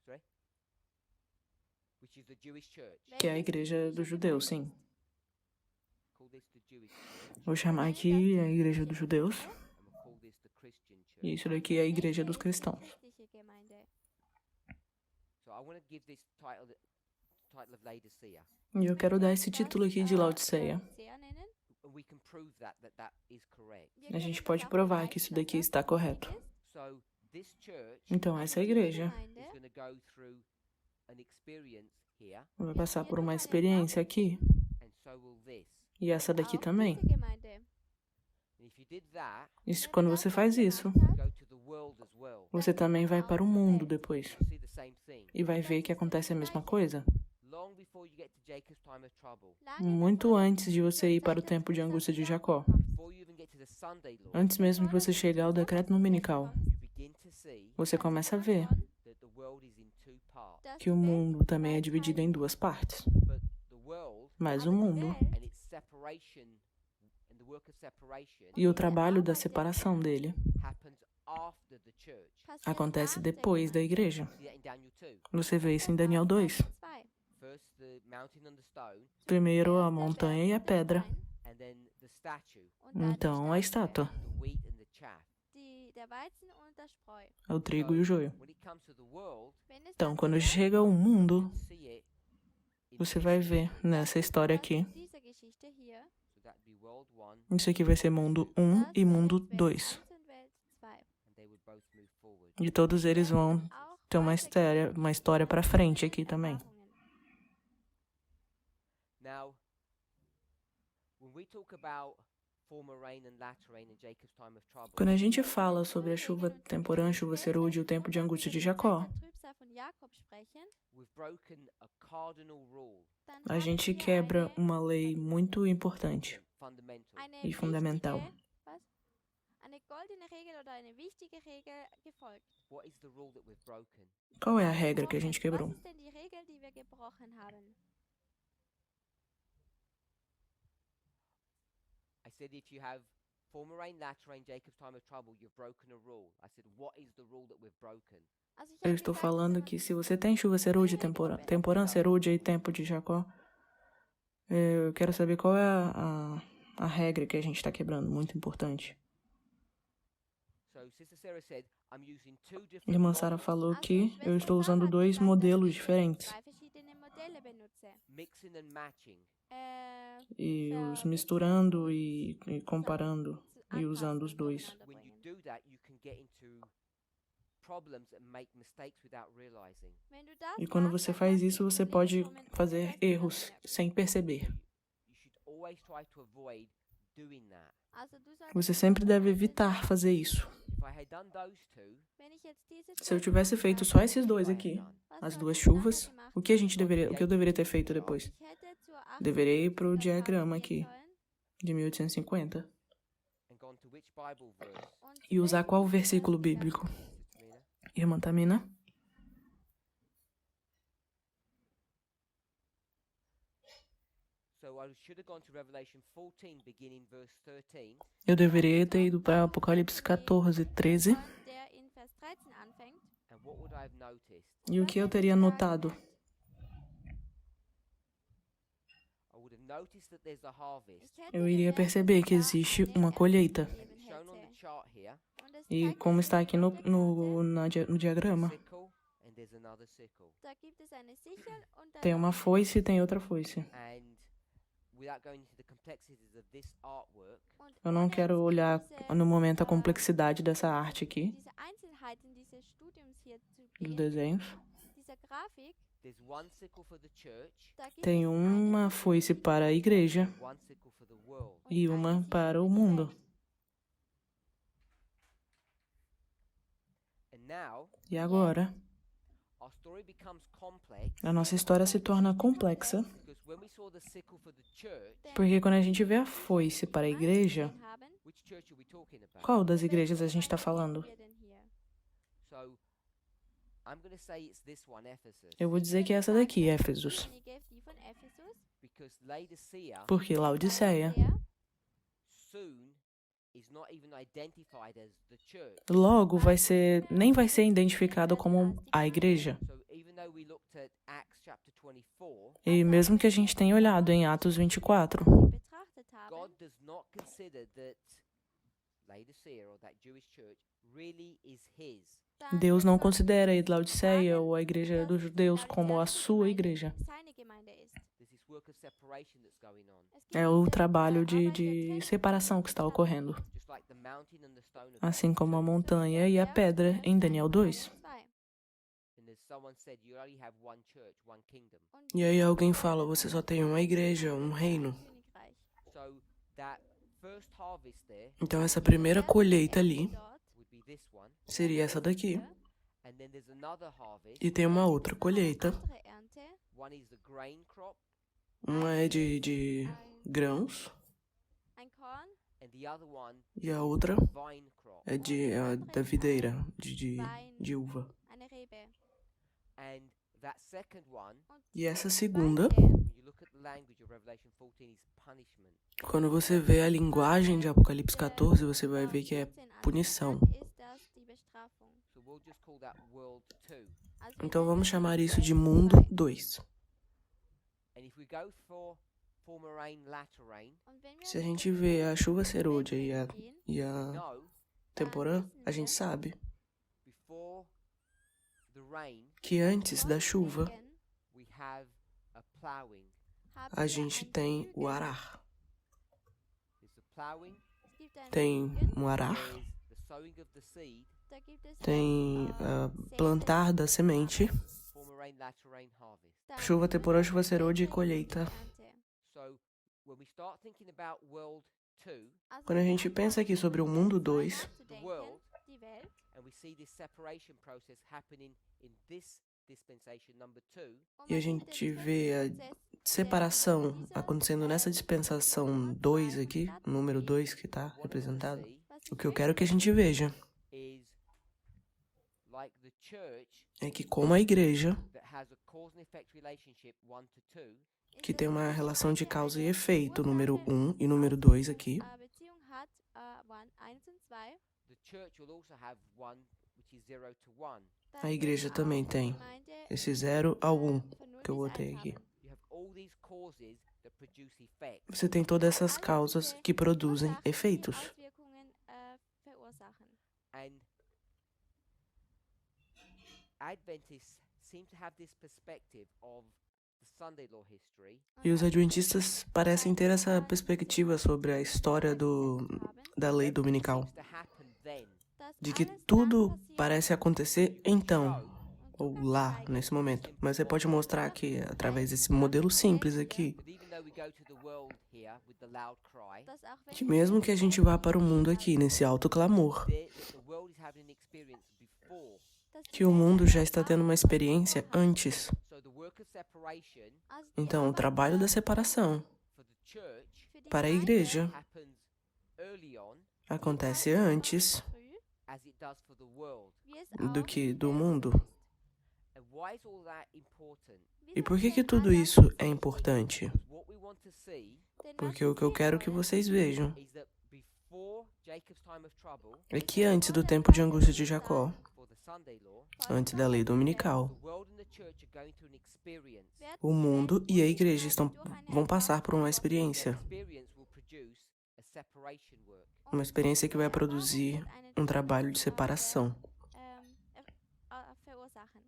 Sorry? Which is the Jewish church. que é a igreja dos judeus, sim. Call this the Jewish church. Vou chamar aqui a igreja dos judeus And we'll call this the Christian church. e isso daqui é a igreja dos cristãos. Christliche Gemeinde. So I want to give this title of Laodicea. E eu quero dar esse título aqui de Laodiceia. Laodicea nennen. And we can prove that is correct. Wir A gente können pode auch provar beweisen, que isso dass daqui das está correto. ist. So this church Então, essa é a igreja Gemeinde is going to go through an experience here, vai passar por uma experiência aqui and so will this. e essa daqui auch também. diese Gemeinde. And if you did that, E quando você faz isso, you go to the world as well. você também vai para o mundo depois You see the same thing. e vai ver que acontece a mesma coisa. Long before you get to Jacob's time of trouble, Muito antes de você ir para o tempo de angústia de Jacó, before you even get to the Sunday law, antes mesmo que você chegue ao decreto dominical, you begin to see você começa a ver that the world is in two parts. que o mundo também é dividido em 2 partes. But the world Mas o mundo and its separation and the work of separation e o trabalho da separação dele happens after the church. acontece depois da igreja. See that in Daniel 2. Você vê isso em Daniel 2. First the mountain and the stone, Primeiro a montanha e a pedra, and then the statue, então a estátua, the wheat and the chaff. Der Weizen und das Spreu. o trigo e o joio. When it comes to the world, Wenn es Então, dann quando so chega ao mundo, see it in você vai ver nessa história aqui. diese Geschichte hier, so that'd be world 1, Isso aqui vai ser mundo 1 e mundo 2. and they would both move forward. E todos eles vão ter uma história para frente aqui também. Now, when we talk about former rain and latter rain in Jacob's time of trouble, Quando a gente fala sobre a chuva temporã, chuva serúdia e o tempo de angústia de Jacó, we've broken a cardinal rule, a gente quebra uma lei muito importante fundamental. e fundamental. Eine goldene Regel oder eine wichtige Regel gefolgt. What is the rule that we've broken? Qual é a regra que a gente Was quebrou? ist denn die Regel, die wir gebrochen haben? I said if you have former rain, latter rain, Jacob's time of trouble, you've broken a rule. I said, what is the rule that we've broken? Also ich Eu habe estou gesagt, falando que se você tem chuva serúdia, temporã serúdia e tempo de Jacó, eu quero saber qual é a regra que a gente está quebrando, muito importante. So Sister Sarah said, I'm using two different Irmã Sara models, falou also que Schwester eu estou usando Sarah hat 2 gesagt, dass modelos ich diferentes zwei verschiedene Modelle benutze. mixing and matching. e os misturando e comparando e usando os dois. When you do that, you can get into problems and make mistakes without realizing. E quando você faz isso, você pode fazer erros sem perceber. You should always try to avoid doing that. Você sempre deve evitar fazer isso. If I had done those two, Se eu tivesse feito só esses 2 aqui, as 2 chuvas, o que eu deveria ter feito depois? Deveria ir para o diagrama aqui, de 1850, and gone to which Bible verse? e usar qual versículo bíblico? Tamina? Irmã Tamina? So I should have gone to Revelation 14, beginning verse 13. Eu deveria ter ido para Apocalipse 14, 13. Der in Vers 13 anfängt. And what would I have noticed? E o que eu teria notado? I would have noticed that there's a harvest. Eu iria perceber que existe uma colheita. It's shown on the chart here. E como está aqui no diagrama, Sickle, and there's another sickle. Da gibt es eine Sichel und dann tem uma foice e tem outra foice. And without going into the complexities of this artwork, und Eu não ohne quero jetzt olhar diese, no momento a complexidade dessa arte aqui, diese Einzelheiten dieses Studiums hier zu dos gehen, desenhos. dieser Grafik, There's one sickle for the church, Da gibt Tem es uma eine foice para a igreja one sickle for the world. e und uma eine Sichel para für o die mundo. Welt. And now, E agora, our story becomes complex a nossa história se torna complexa, because when we saw the sickle for the church, porque quando a gente vê a foice para a igreja, Gesehen haben, which church are we talking about? qual das welche igrejas a gente está Gemeinde falando? reden wir denn hier? So, I'm going to say it's this one, Ephesus, Eu vou dizer que é essa daqui, Éfesos, Diejenige, die von Ephesus, because Laodicea porque Laodiceia Laodicea, soon is not even identified as the church. logo nem vai ser identificado como a igreja. So even though we looked at Acts chapter 24, E mesmo que a gente tenha olhado em Atos 24, sie betrachtet haben, God does not consider that Laodicea or that Jewish church really is his. dann Deus não wird considera a Laodiceia ou a igreja dos judeus como a sua igreja. seine Gemeinde ist. There's this work of separation that's going on. Es gibt É o diese, trabalho Arbeit der de Trennung, separação que está ocorrendo, Just like the mountain and the stone of assim como a Damascus. montanha e a pedra em Daniel 2. And as someone said, you only have one church, one kingdom. E aí alguém fala, você só tem uma igreja, um reino. So that first harvest there Então essa primeira colheita ali would be this one. seria essa daqui. And then there's another harvest. E tem uma outra colheita. One is the grain crop, Uma é de grãos Ein Korn, and the other one e a outra vine crop. é da videira, de uva. eine Rebe. And that second one, E essa segunda, when you look at the language of Revelation 14, is punishment. quando você vê a linguagem de Apocalipse 14, você vai ver que é punição. Ist das die Bestrafung. So we'll just call that world 2. Also wir Então vamos nennen chamar es isso de Welt mundo 2. 2. And if we go for former rain, latter rain, Und wenn wir Se a uns gente vê a chuva serôdia gehen, e a no, temporã, a gente sabe before the rain, que antes da chuva Regen, we have a plowing. haben a wir gente ein tem o Pflügen. arar. There's the plowing, Es gibt ein Tem Pflügen, um arar, there's the sowing of the seed, da gibt es tem Säen, plantar da semente, former rain, latter rain, harvest. dann chuva, temporã, chuva serôdia e Ernte, colheita. Ernte. So when we start thinking about world 2, Also Quando a wenn wir gente pensa anfangen, aqui sobre o mundo 2, nachzudenken, world, die Welt, and we see this separation process happening in this dispensation number 2, und e a man sieht gente den vê a Trennungsprozess separação dieser acontecendo nessa dispensação 2 aqui, número 2 que está what I want to representado, see was o ich que eu möchte, quero que a gente veja is like the church é que como a igreja, that has a cause and effect relationship 1 to 2, ist que es tem uma die relação de Gemeinde causa e eine efeito, número Ursache- 1 e número 2 aqui, Beziehung hat, 1 und 2, the church will also have one which is 0 to 1. dann a wird igreja auch também die tem Gemeinde, esse 0 ao 1 von 0 que eu bis botei 1 aqui. haben. You have all these causes that produce effect. Você tem todas essas causas que produzem Ursachen, die efeitos. Auswirkungen verursachen. And Adventists seem to have this perspective of the Sunday law history E os adventistas parecem ter essa perspectiva sobre a história da lei dominical, seems to happen then. de que tudo parece acontecer então, ou lá, nesse momento. Mas você pode mostrar aqui, através desse modelo simples aqui, But even though we go to the world here with the loud cry, que mesmo que a gente vá para o mundo aqui, nesse alto clamor, the world is having an experience before. que o mundo já está tendo uma experiência antes. So the work of separation Então, o trabalho da separação for the church para a igreja happens early on acontece antes as it does for the world. do que do mundo. And why is all that important? E por que tudo isso é importante? Because what we want to see Porque o que eu quero que vocês vejam is that before Jacob's time of trouble, é que antes do tempo de angústia de Jacó, for the Sunday law, antes da lei dominical, the world and the church are going through an experience. o mundo e a igreja vão passar por uma That experiência. experience will produce a separation work. Uma experiência que vai produzir um trabalho de separação. Verursachen.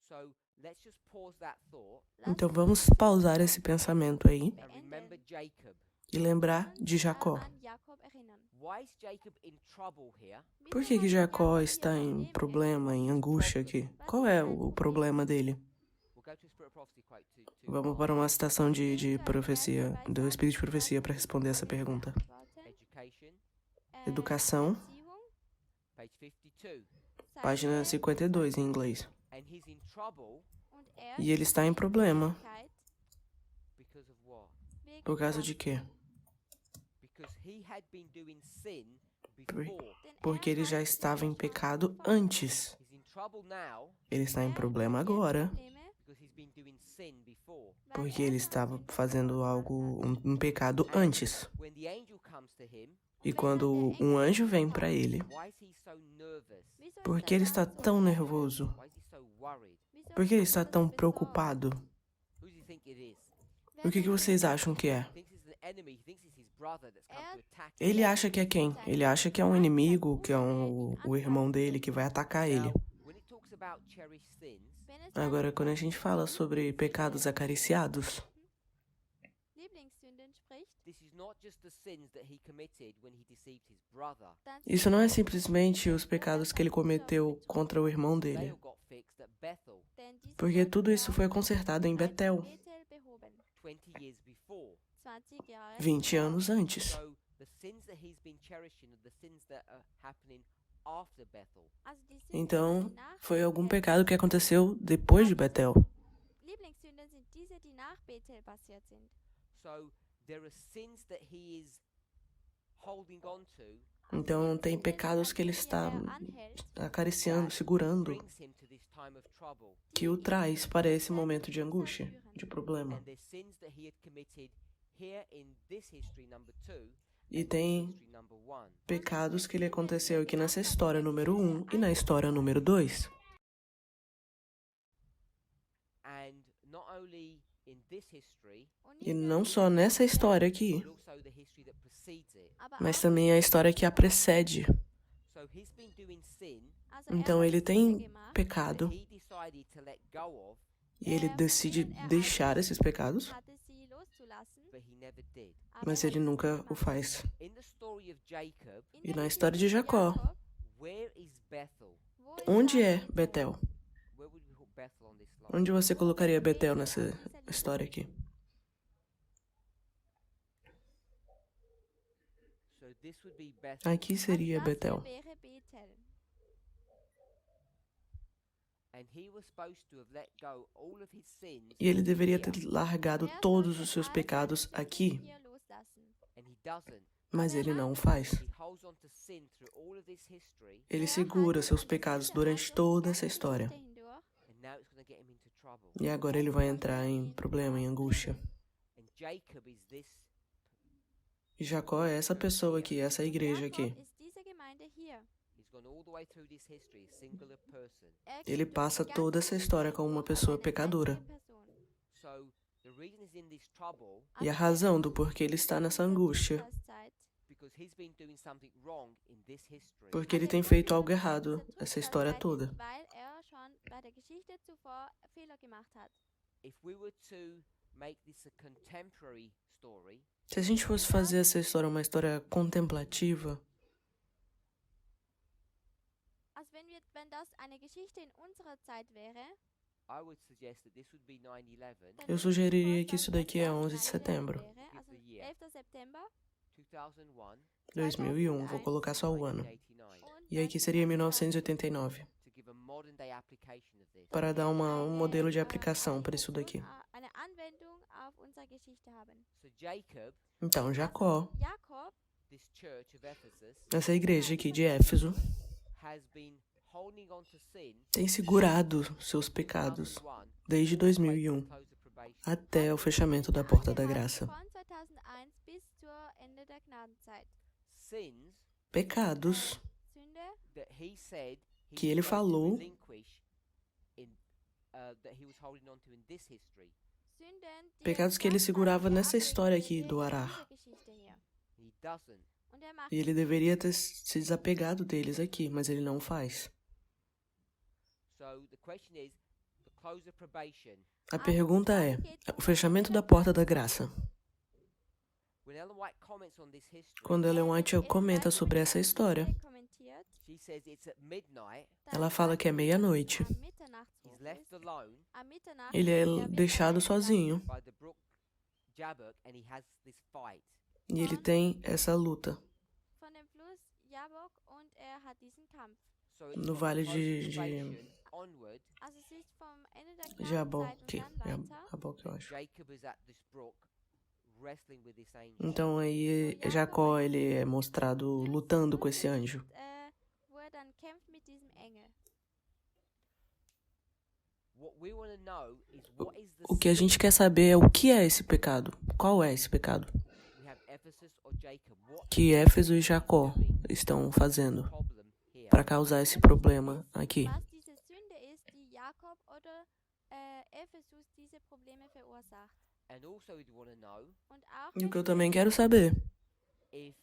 So let's just pause that thought Então vamos pausar esse pensamento aí and remember Jacob. e lembrar de Jacó. An Jakob erinnern. Why is Jacob in trouble here? Por que Jacó está em problema, em angústia aqui? Qual é o problema dele? Well, Vamos para uma citação de profecia, do Espírito de Profecia, para responder essa pergunta. Educação, página 52 em inglês. E ele está em problema. Por causa de quê? Porque ele já estava em pecado antes. Ele está em problema agora, porque ele estava fazendo um pecado antes. E quando um anjo vem para ele, por que ele está tão nervoso? Por que ele está tão preocupado? O que vocês acham que é? Ele acha que é quem? Ele acha que é um inimigo, que é o irmão dele que vai atacar ele. Agora, quando a gente fala sobre pecados acariciados, isso não é simplesmente os pecados que ele cometeu contra o irmão dele, porque tudo isso foi consertado em Betel 20 anos antes. Então, foi algum pecado que aconteceu depois de Betel. Então, tem pecados que ele está acariciando, segurando, que o traz para esse momento de angústia, de problema. E tem pecados que ele aconteceu aqui nessa história número 1 e na história número 2. E não só nessa história aqui, mas também a história que a precede. Então ele tem pecado e ele decide deixar esses pecados, mas ele nunca o faz. E na história de Jacó, onde é Betel? Onde você colocaria Betel nessa história aqui? Aqui seria Betel. E ele deveria ter largado todos os seus pecados aqui, mas ele não o faz. Ele segura seus pecados durante toda essa história. E agora ele vai entrar em problema, em angústia. E Jacó é essa pessoa aqui, essa igreja aqui. Ele passa toda essa história como uma pessoa pecadora. E a razão do porquê ele está nessa angústia, porque ele tem feito algo errado essa história toda. Se a gente fosse fazer essa história uma história contemplativa, eu sugeriria que isso daqui é 11 de setembro. 2001, vou colocar só o ano. E aqui seria 1989. Para dar um modelo de aplicação para isso daqui. Então, Jacó, essa igreja aqui de Éfeso, tem segurado seus pecados desde 2001 até o fechamento da porta da graça. Pecados que ele falou pecados que ele segurava nessa história aqui do Arar. E ele deveria ter se desapegado deles aqui, mas ele não faz. A pergunta é, o fechamento da porta da graça. Quando Ellen White comenta sobre essa história, says it's at midnight. Ela fala que é meia-noite. He's left alone Ele é deixado sozinho. by the brook Jabbok, and he has this fight. E ele tem essa luta von dem Fluss Jabbok und hat diesen Kampf. So it's no from vale de post-probation onward, Also es ist vom Ende der Knappenzeit Jaboque. und dann weiter. Jaboque, eu acho. Jacob is at this brook wrestling with this angel. Então aí Jacó, ele é mostrado lutando com esse anjo. Wo dann kämpft mit diesem Engel. What we want to know is what is the O que a gente quer saber é o que é esse pecado. Qual é esse pecado we have Ephesus or Jacob. What que Éfeso e Jacó estão fazendo problem here? para causar esse problema aqui? Was diese Sünde ist, die Jakob oder Ephesus diese Probleme verursacht. And also we want to know Und auch E o que eu também quero saber if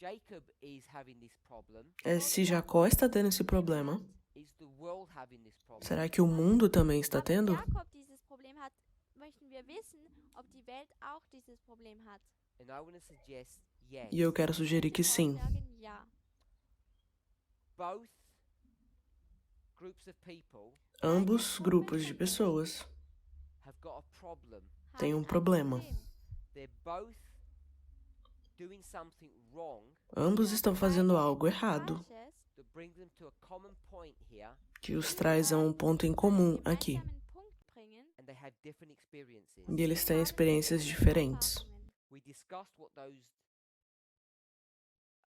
Jacob is having this problem, é se Jacó está tendo esse problema. is the world having this problem? Será que o mundo também está tendo? Jakob dieses Problem hat, möchten wir wissen, ob die Welt auch dieses Problem hat. And I want to suggest yes. E eu quero sugerir que sim. Sagen ja. Both groups of people Ambos grupos de pessoas have got a problem. têm Haben um ein problema. Problem. They're both doing something wrong Ambos estão fazendo algo errado, Falsches, that brings them to a common point here, que os traz a um ponto em comum aqui. gemeinsamen Punkt bringen. and they have different experiences. E eles têm experiências diferentes. We discussed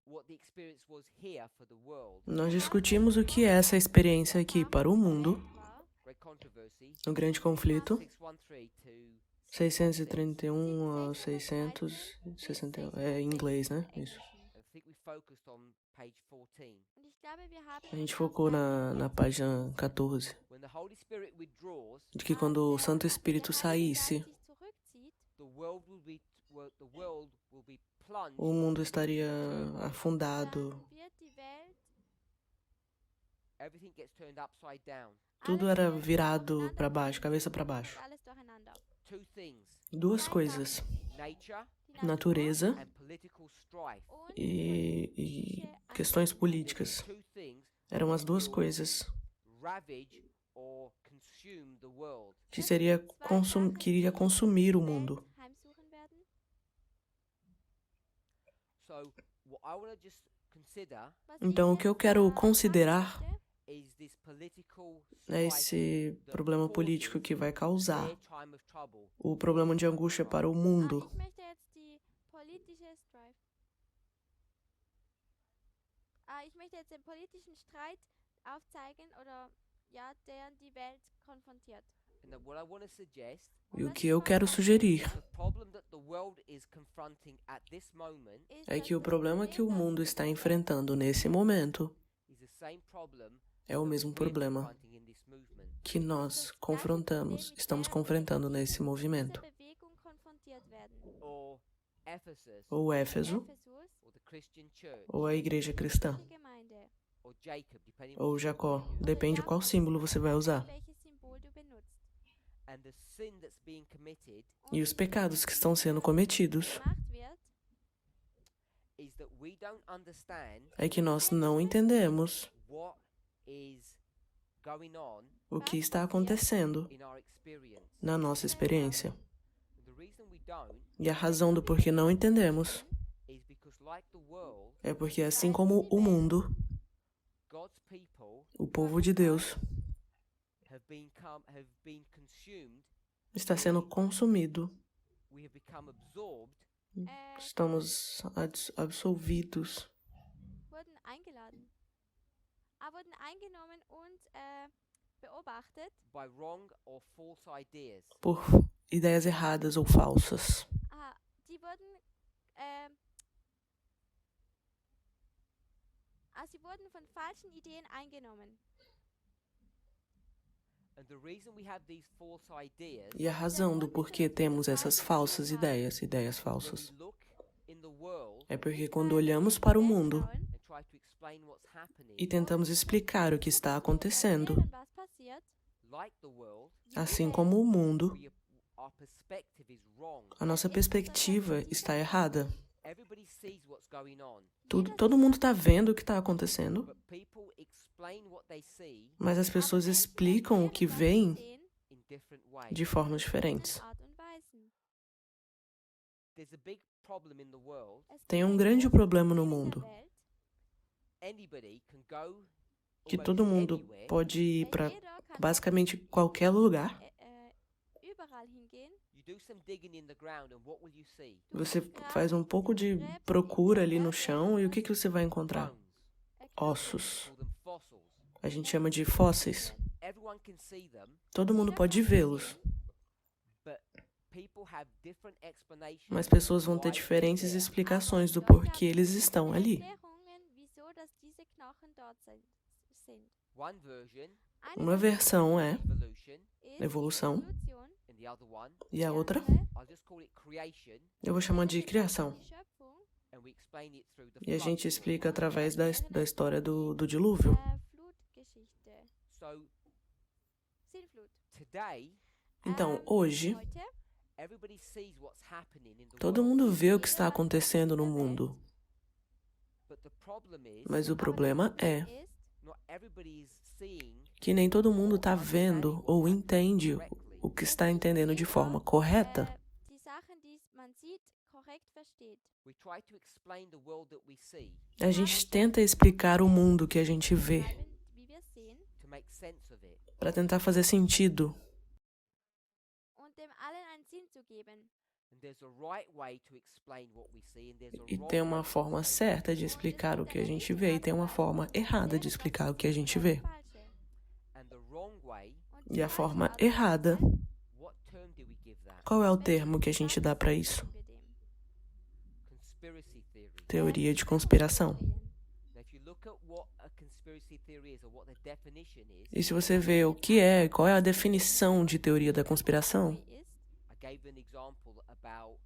what the experience was here for the world. Nós discutimos o que é essa experiência aqui para o mundo, Great controversy. no grande conflito, 613 to 631 a 661, é em inglês, né? Isso. I think we focused on page 14. Und ich glaube, wir haben A gente uns focou auf na página 14, When the Holy Spirit withdraws, de que quando o Santo Espírito saísse, sich zurückzieht, the world will be plunged. o mundo estaria afundado, dann wird die Welt Everything gets turned upside down. tudo era virado para baixo, cabeça para baixo. alles durcheinander. Two things: Duas coisas, nature Die natureza and political strife. und e questões políticas. Two things Eram as duas coisas ravage or consume the world. que queria consumir o mundo. heimsuchen werden. So what I want to just consider Was Então, o que eu quero considerar is this political é strife esse problema político que vai causar their time of trouble. o problema de angústia para o mundo. Ich möchte jetzt die politische Strife. Ich möchte jetzt den politischen Streit aufzeigen oder ja, der die Welt konfrontiert. And then what I want to suggest E o que eu quero sugerir the problem that the world is confronting at this moment Ist, é dass que o das problema que o Problem, das mundo die está Welt enfrentando nesse momento is the same problem é o that mesmo we're problema confronting in this movement. que nós estamos confrontando nesse dieser movimento. Bewegung konfrontiert werden. Or Ephesus, Ou Éfeso, Ephesus, or the Christian church, ou a igreja cristã, die Gemeinde. or Jacob, depending ou on Jacó, depende qual símbolo você vai usar. Welches Symbol du benutzt. and the sin that's being committed Und E os pecados que estão sendo cometidos gemacht wird, is that we don't understand é que nós não entendemos what is going on o que está acontecendo in our experience. na nossa experiência. And the reason we don't E a razão do porquê não entendemos is because, like the world, é porque, assim como o mundo, God's people o povo de Deus have been consumed. está sendo consumido. We have become absorbed Estamos absolvidos, wurden eingeladen. Wurden eingenommen und beobachtet. by wrong or false ideas. por ideias erradas ou falsas. Die wurden, sie wurden von falschen Ideen eingenommen. And the reason we have these false ideas E a razão do porquê temos essas falsas ideias falsas, when we look in the world é porque quando olhamos para o mundo and try to explain what's happening, e tentamos explicar o que está acontecendo, Was passiert? like the world, assim como o mundo, our perspective is wrong. a nossa perspectiva está errada. Everybody sees what's going on, Todo mundo está vendo o que está acontecendo, but people explain what they see mas as pessoas explicam o que veem in different ways. de formas diferentes. Art und Weisen. There's a big problem in the world. Tem um grande problema no mundo, Anybody can go que almost todo mundo anywhere, pode ir para Jeder kann basicamente qualquer lugar. überall hingehen. you do some digging in the ground, and what will you see? Você faz um pouco de procura ali no chão e o que você vai encontrar? Bones. Ossos. Call them fossils. A gente chama de fósseis. Everyone can see them, Todo mundo pode vê-los, but people have different explanations. mas pessoas vão ter why they're diferentes there. explicações do porquê eles estão ali. Erklärungen, wieso dass diese Knochen dort sind. One version Uma versão é evolution, ist evolução Evolution, and the other one, e a outra I'll just call it creation, eu vou chamar de criação. die Schöpfung, and we explain it through the E a flood. gente explica através da história do dilúvio. Flutgeschichte, So Sintflut. today, Então, hoje, Heute everybody sees what's happening in the todo world, mundo vê o que está acontecendo no mundo, but the problem is mas o problema é ist, not everybody is seeing que nem todo mundo está vendo ou entende o que está entendendo de forma correta. die Sachen, die man sieht, korrekt versteht. We try to explain the world that we see A gente tenta explicar o mundo que a gente vê Wie wir sehen, to make sense of it. para tentar fazer sentido. und dem allen einen Sinn zu geben. And there's a right way to explain what we see, and there's a E wrong tem way uma to forma explain certa de explicar o que a gente vê e tem uma forma errada de explicar o que a gente vê. Falsche. And the wrong way, Und E die a falsche forma Art und errada, Weise, what term do we give that? qual é o termo que a gente dá para isso? geben wir dem? Conspiracy theory. Teoria de conspiração. Now, if you look at what a conspiracy theory is, or what the definition is, E se você vê o que é, qual é a definição de teoria da conspiração, Theory ist, I gave an example about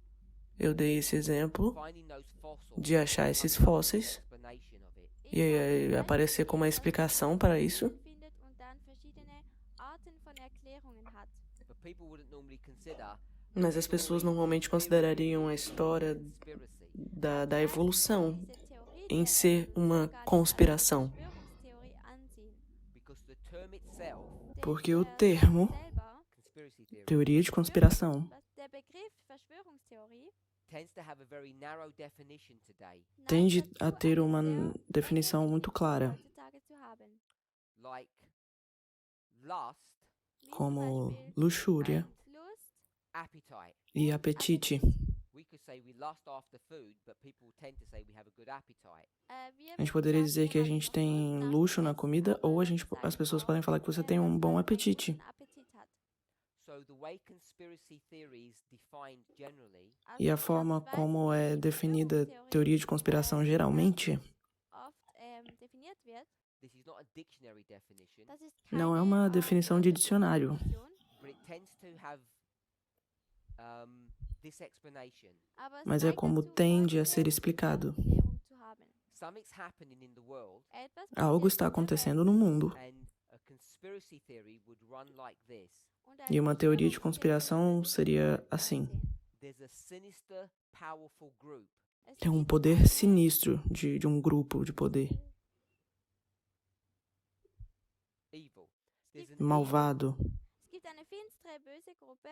eu dei esse exemplo finding those fossils, de achar esses coming up with an fósseis explanation of it. e aparecer com uma explicação para isso. findet und dann verschiedene Arten von Erklärungen hat. But people wouldn't normally consider Mas as pessoas normalmente considerariam a história conspiracy. da evolução Diese Theorie em der ser uma Evolution gar nicht als conspiração. Verschwörungstheorie ansehen. Because the term itself, Denn Porque o der termo selber, conspiracy theory, teoria de conspiração der Begriff Verschwörungstheorie tends to have a very narrow definition today. tende neigt a dazu, ter eine uma sehr definição muito clara, heutzutage zu haben. Like lust Wie zum como Beispiel luxúria and Lust, appetite. e apetite. We could say we lust after food, but people tend to say we have a good appetite. wir A gente poderia sagen, dizer que a wir haben gente tem Lust nach luxo na Essen, comida, aber ou wir as sagen pessoas auch, podem falar que você tem dass um bom man einen apetite. guten Appetit hat. So the way conspiracy theory is defined generally E a Also, die forma Art und Weise, como wie é die definida Verschwörungstheorie, teoria de conspiração geralmente oft definiert wird, this is not a dictionary definition, das ist não é keine uma definição de wörtliche dicionário, Definition, but it tends to have this explanation. aber es mas é neigt como dazu, tende a folgende ser explicado. Erklärung zu haben. Something's happening in the world, Etwas Algo passiert está in der Welt acontecendo no mundo. and a conspiracy theory would run like this. und E eine uma teoria de Verschwörungstheorie conspiração würde seria so assim: aussehen. There's a sinister, powerful group Es tem um gibt poder eine sinistro de um grupo de poder evil. There's an malvado. Es gibt eine finstere, böse Gruppe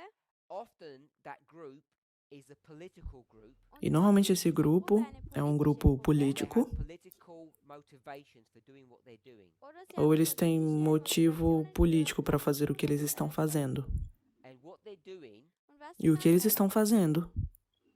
often that group is a political group. und E normalmente esse diese Gruppe grupo eine é um politische grupo Gruppe, They político, have political motivations for doing what they're doing. oder sie ou haben eles têm politische motivo Motivationen político für para fazer o que eles estão fazendo. And what they're doing und was E o que eles machen, estão fazendo?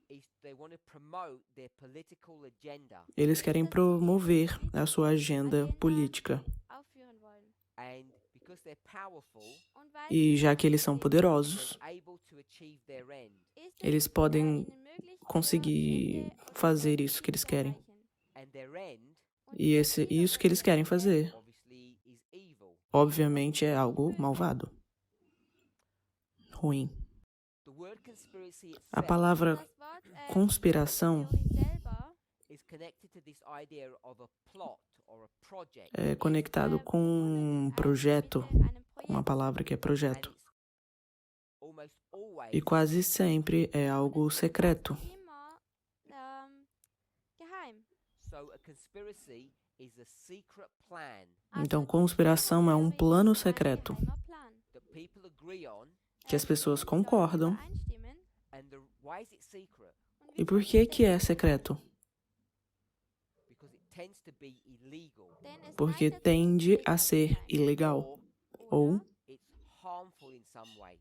is they want to promote their political agenda. Eles querem promover a sua agenda política. aufführen wollen. And because they're powerful, Und weil E sie já que eles são they're poderosos, able to achieve their end. ist es eles podem ihnen möglich, ihr conseguir Ende und fazer ihr isso Ziel que eles zu querem. erreichen. And their end, Und E ihr esse, Ziel isso que eles querem fazer, obviously, is evil. obviamente, é algo malvado, ruim. The word conspiracy A itself palavra das Wort conspiração Theorie selber is connected to this idea of a plot or a project. é conectado com um projeto, uma palavra que é And projeto. it's almost always E quase sempre é algo secreto, immer geheim. So a conspiracy is a secret plan Então, conspiração é um plano secreto Geheimer Plan. that people agree on. que as pessoas concordam. And why is it secret? E por que é secreto? Because it tends to be illegal Porque tende a ser ilegal ou it's harmful in some way.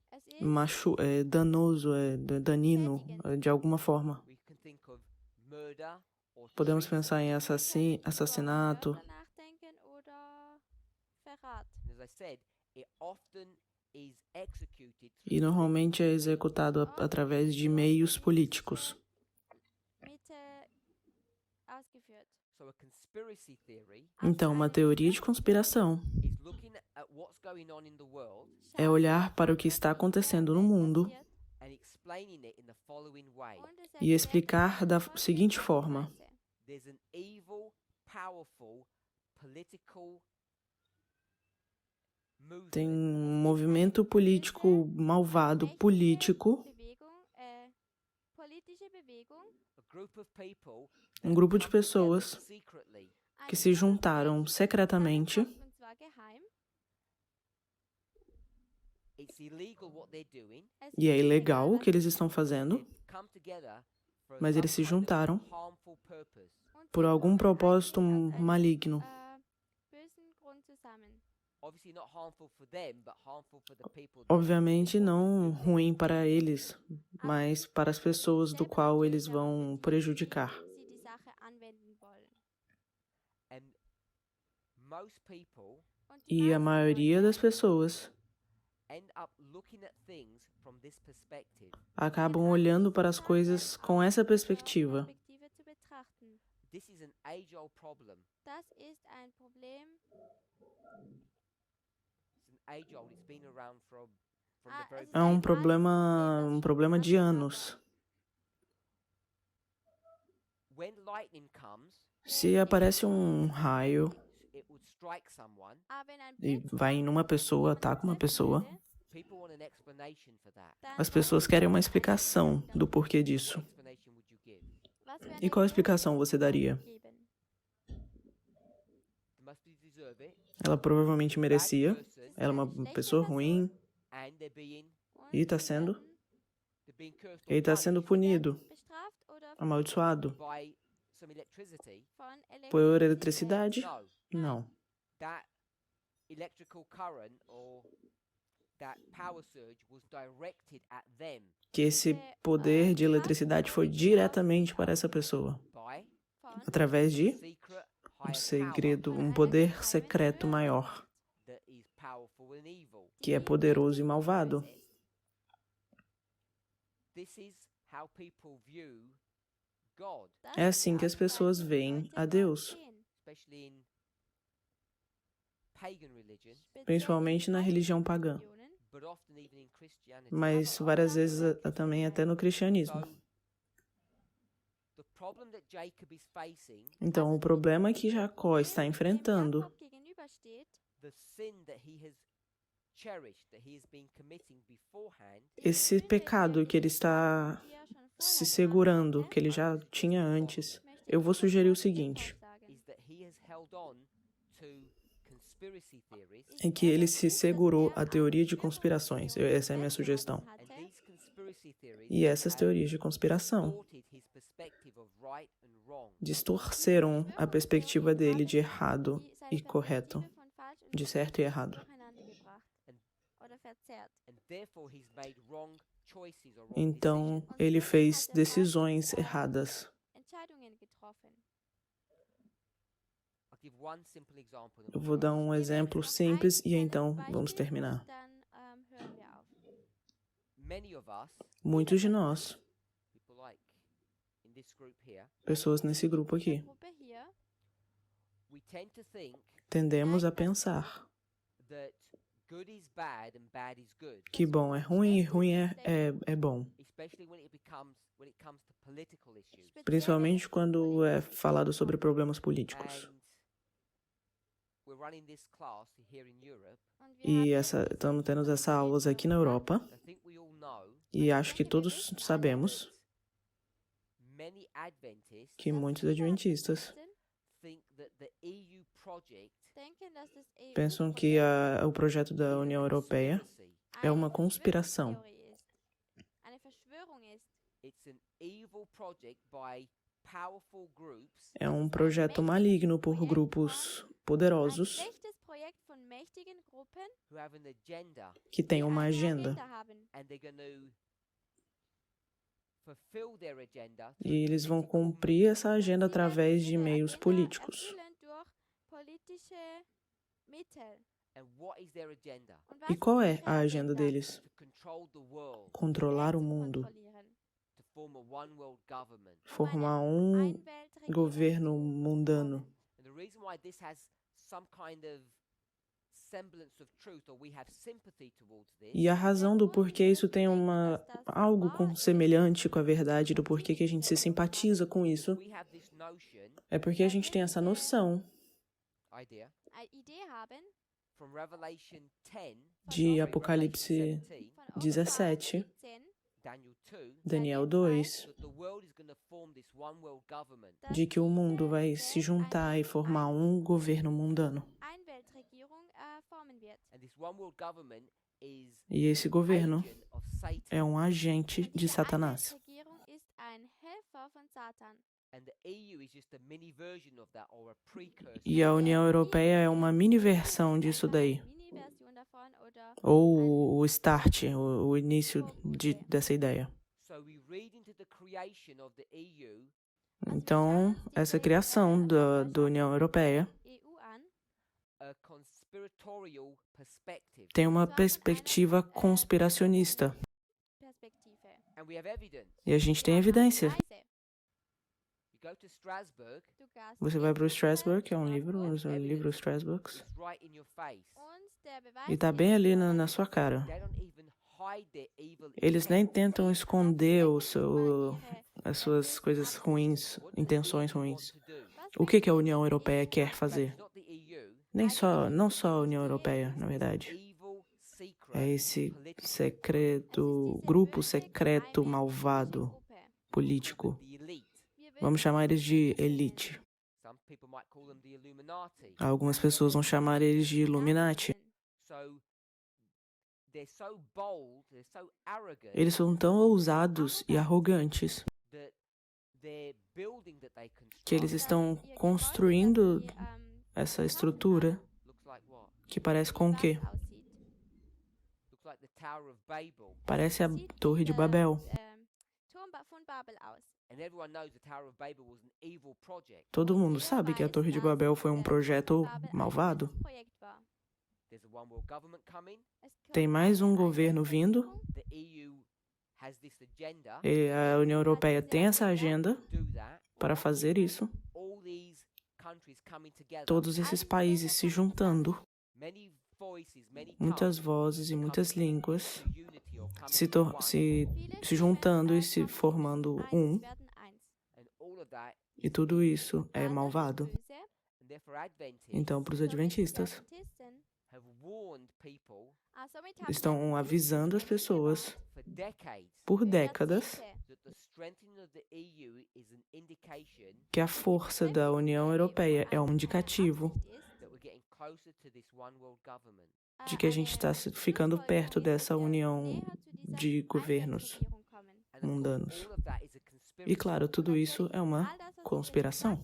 é danoso, é danino de alguma forma. We can think of murder or Podemos treason. pensar em assassinato. Nachdenken oder Verrat. And as I said, it often is executed E normalmente é executado através de meios políticos. Mitte ausgeführt. So a conspiracy theory Então, uma teoria de conspiração is looking at what's going on in the world é olhar para o que está acontecendo no mundo and explaining it in the following way. e explicar da seguinte forma: There's an evil, powerful, political tem movement um movimento político malvado, político, Bewegung, politische Bewegung, a group of people um grupo de pessoas secretly. que se juntaram secretamente. und zwar geheim. It's illegal what they're doing. E é ilegal o que eles estão fazendo, They've come together for mas some eles se kind of juntaram harmful purpose. por algum propósito maligno. Bösen Grund zusammen. Obviously not harmful for them, but harmful for the people. Obviamente não ruim para eles, mas para as pessoas do qual eles vão prejudicar. Sie die Sache anwenden wollen. And most people Und die E a meisten maioria Leute das pessoas end up looking at things from this perspective. acabam olhando para as coisas com essa perspectiva. Perspektive zu betrachten. This is an age-old problem. Das ist ein Problem. It's an age-old. It's been around from the Ah, very es ist É ein um altes problema de Problem, anos. when lightning comes, Se aparece um raio it would strike someone. Ah, wenn ein e Blitz vai em uma pessoa, ataca uma pessoa, People want an explanation for that. dann as pessoas querem uma explicação do porquê disso. What explanation would you give? was für E eine qual explicação você daria? geben? They must be deserve it. Ela provavelmente merecia, Bad person, ela é uma pessoa ruim and they're being e está sendo, cursed ele or está sendo punished punido, Bestraft oder amaldiçoado by some electricity. von por Elektrizität? eletricidade? No, Não. that electrical current or that power surge was directed at them Que esse poder de eletricidade foi diretamente para essa pessoa, by Von através de secret um higher segredo, von um einer poder geheimen secreto höheren maior, Macht, power that is powerful and evil. que é poderoso e malvado. böse ist. This is how people view God, Das É ist assim que as die pessoas Art, wie veem Leute a Gott Deus, sehen. especially in pagan religion, Speziell principalmente na in religião pagã, but Religionen, often even in Christianity. mas várias vezes também até no cristianismo. So, the problem that Jacob is facing, Então, o problema que Jacó está dem enfrentando, Jakob gegenübersteht, the sin that he has cherished, that he has been committing beforehand, esse pecado que ele está die schon vorher se gemacht segurando, hatte, que ele já tinha antes, möchte eu ich vou etwas sugerir o Folgendes seguinte: sagen. is that he has held on to conspiracy theories, é que ele se segurou à teoria de conspirações. Essa é a minha sugestão. and these conspiracy theories E essas have teorias de conspiração distorted his perspective of right and wrong. distorceram a perspectiva dele de errado e correto, de certo e errado. And therefore he's made wrong choices or wrong Então, decisions. ele fez decisões erradas. Entscheidungen getroffen. I'll give one simple example. and Eu we'll vou dar close. um exemplo simples e então vamos terminar. Dann hören wir auf. Many of us, Muitos de nós, people like in this group here, pessoas nesse grupo aqui, Gruppe hier we tend to think tendemos a pensar that good is bad and bad is good, que bom é ruim e ruim é bom. especially when it comes to political issues. Principalmente quando é falado sobre problemas políticos. And we're running this class here in Europe. und wir E haben estamos tendo essas aulas aqui na Europa. I think we all know E acho que todos sabemos that many Adventists que dass muitos viele adventistas Adventisten think that the EU project denken, dass das pensam que o projeto da União Europeia é uma eine conspiração. Verschwörungstheorie ist. Eine Verschwörung ist. it's an evil project by powerful groups É um projeto maligno por grupos Ein poderosos schlechtes Projekt von mächtigen Gruppen, who have an agenda, que têm die uma eine agenda. Agenda haben. and they're going to fulfill their agenda E through eles vão political cumprir means. essa agenda Und sie werden através de ihre meios Agenda políticos. erfüllen durch politische Mittel. And what is their agenda? Und was E qual ist é ihre a agenda Agenda? deles? To control the world, Controlar o Welt zu mundo, kontrollieren. to form a one world government. formar Einweltregierung governo zu mundano. formen. And the reason why this has some kind of semblance of truth, or we have sympathy towards this, E a razão do porquê isso tem algo semelhante com a verdade, do porquê que a gente se simpatiza com isso, we have this notion, é porque a gente tem essa noção idea, Eine Idee haben from Revelation 10, de sorry, Apocalipse Revelation 17, von 17, 17, Daniel 2, Daniel 2, that the world is going to form this one world government. dass de que o mundo diese vai se Welt juntar e eine formar um governo mundano. Einweltregierung formen wird. And this one world government is E esse governo agent of Satan. é um agente Und de diese Satanás. Einweltregierung ist ein Helfer von Satan. And the EU is just a mini version of that, or a precursor. E a União Europeia é uma mini versão disso daí, Mini-Version davon oder ou o start, o início dessa ideia. So we read into the creation of the EU Então, essa criação da União Europeia EU an, a conspiratorial perspective. tem uma perspectiva conspiracionista. Perspektive. And we have evidence. E a gente tem evidência. Beweise. You go to Strasbourg, Du gehst Você vai para o in Strasbourg, que é um Strasbourg, livro, o livro Strasbourg, it's right in your face. und der Beweis e tá ist bem ali vor na deinem sua cara. They don't even hide their evil Eles nem intent. tentam esconder ihre as suas coisas ruins, What does the intenções EU want ruins. to do? O que a União Europeia quer In fact, fazer? it's not the EU, Não só a União Europeia, na verdade. evil, secret, É esse political grupo secreto, malvado, político. the elite. Vamos chamar eles de elite. Some people might call them the Illuminati. Algumas pessoas vão chamar eles de Illuminati. So they're so bold, they're so arrogant Eles são tão ousados e arrogantes that their building that they que eles construct estão construindo essa estrutura looks like what? que parece com o quê? Looks like the Tower of Babel. Parece a Torre de Babel. Turm von Babel aus. And everyone knows the Tower of Babel was an evil project. Todo mundo sabe que a Torre de Babel foi um projeto malvado. There's a one world government coming. Tem mais um governo vindo. The EU has this agenda E a União Europeia tem essa agenda to do that. para fazer isso. All these countries coming together. Todos esses países se juntando, Many voices, many muitas tongues vozes e muitas línguas to unity or coming se, to tor- one. se juntando e se formando um. And all of that, E tudo isso é malvado. and therefore Adventists Então, para os adventistas, have warned people estão avisando as pessoas for decades por décadas that the strengthening of the EU is an indication que a força da União Europeia é um indicativo that we're getting closer to this one world government. de que a gente está ficando perto dessa união de governos And of course, mundanos. all of that is a conspiracy. E claro, tudo isso é uma conspiração.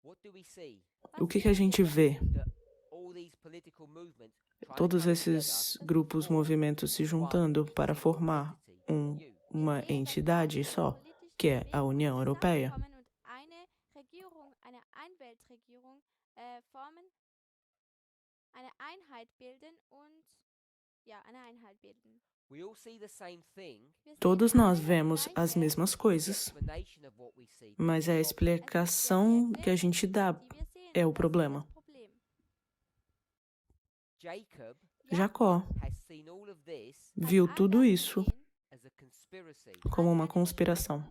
What do we see? O que a gente vê? That all these political movements trying to Todos come esses together grupos, movimentos se juntando para formar uma entidade só, que é a União Europeia. We all see the same thing. Todos nós vemos as mesmas coisas, Explanation of what we see. mas a explicação que a gente dá é o problema. Jacob Jacó has seen all of this viu tudo isso as a conspiracy, como uma conspiração.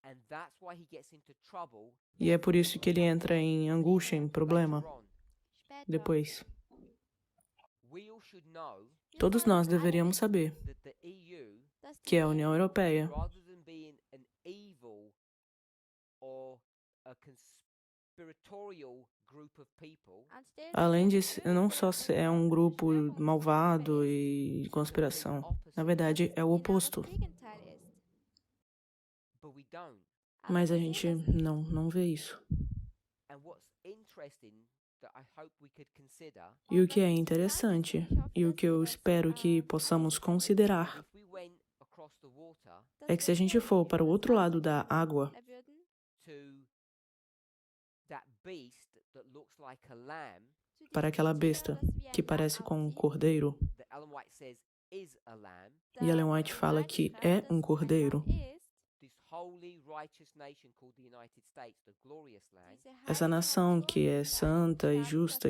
and that's why he gets into trouble E é por isso que ele entra em angústia, em problema, later on. depois. We all should know Todos nós deveríamos saber that the EU que é a União Europeia. rather than being an evil or a conspiratorial group of people, Além de não só é um grupo malvado e conspiração, na verdade é o oposto. but we don't. Mas a gente não vê isso. And what's interesting that I hope we could consider, E o que é interessante, e o que eu espero que possamos considerar, if we went across the water é que se a gente for para o outro lado da água, to that beast that looks like a lamb, para aquela besta que parece com um cordeiro, that Ellen White says is a lamb, e Ellen White fala que é um cordeiro, this holy righteous nation called the United States, the glorious land, essa nação que é santa e justa,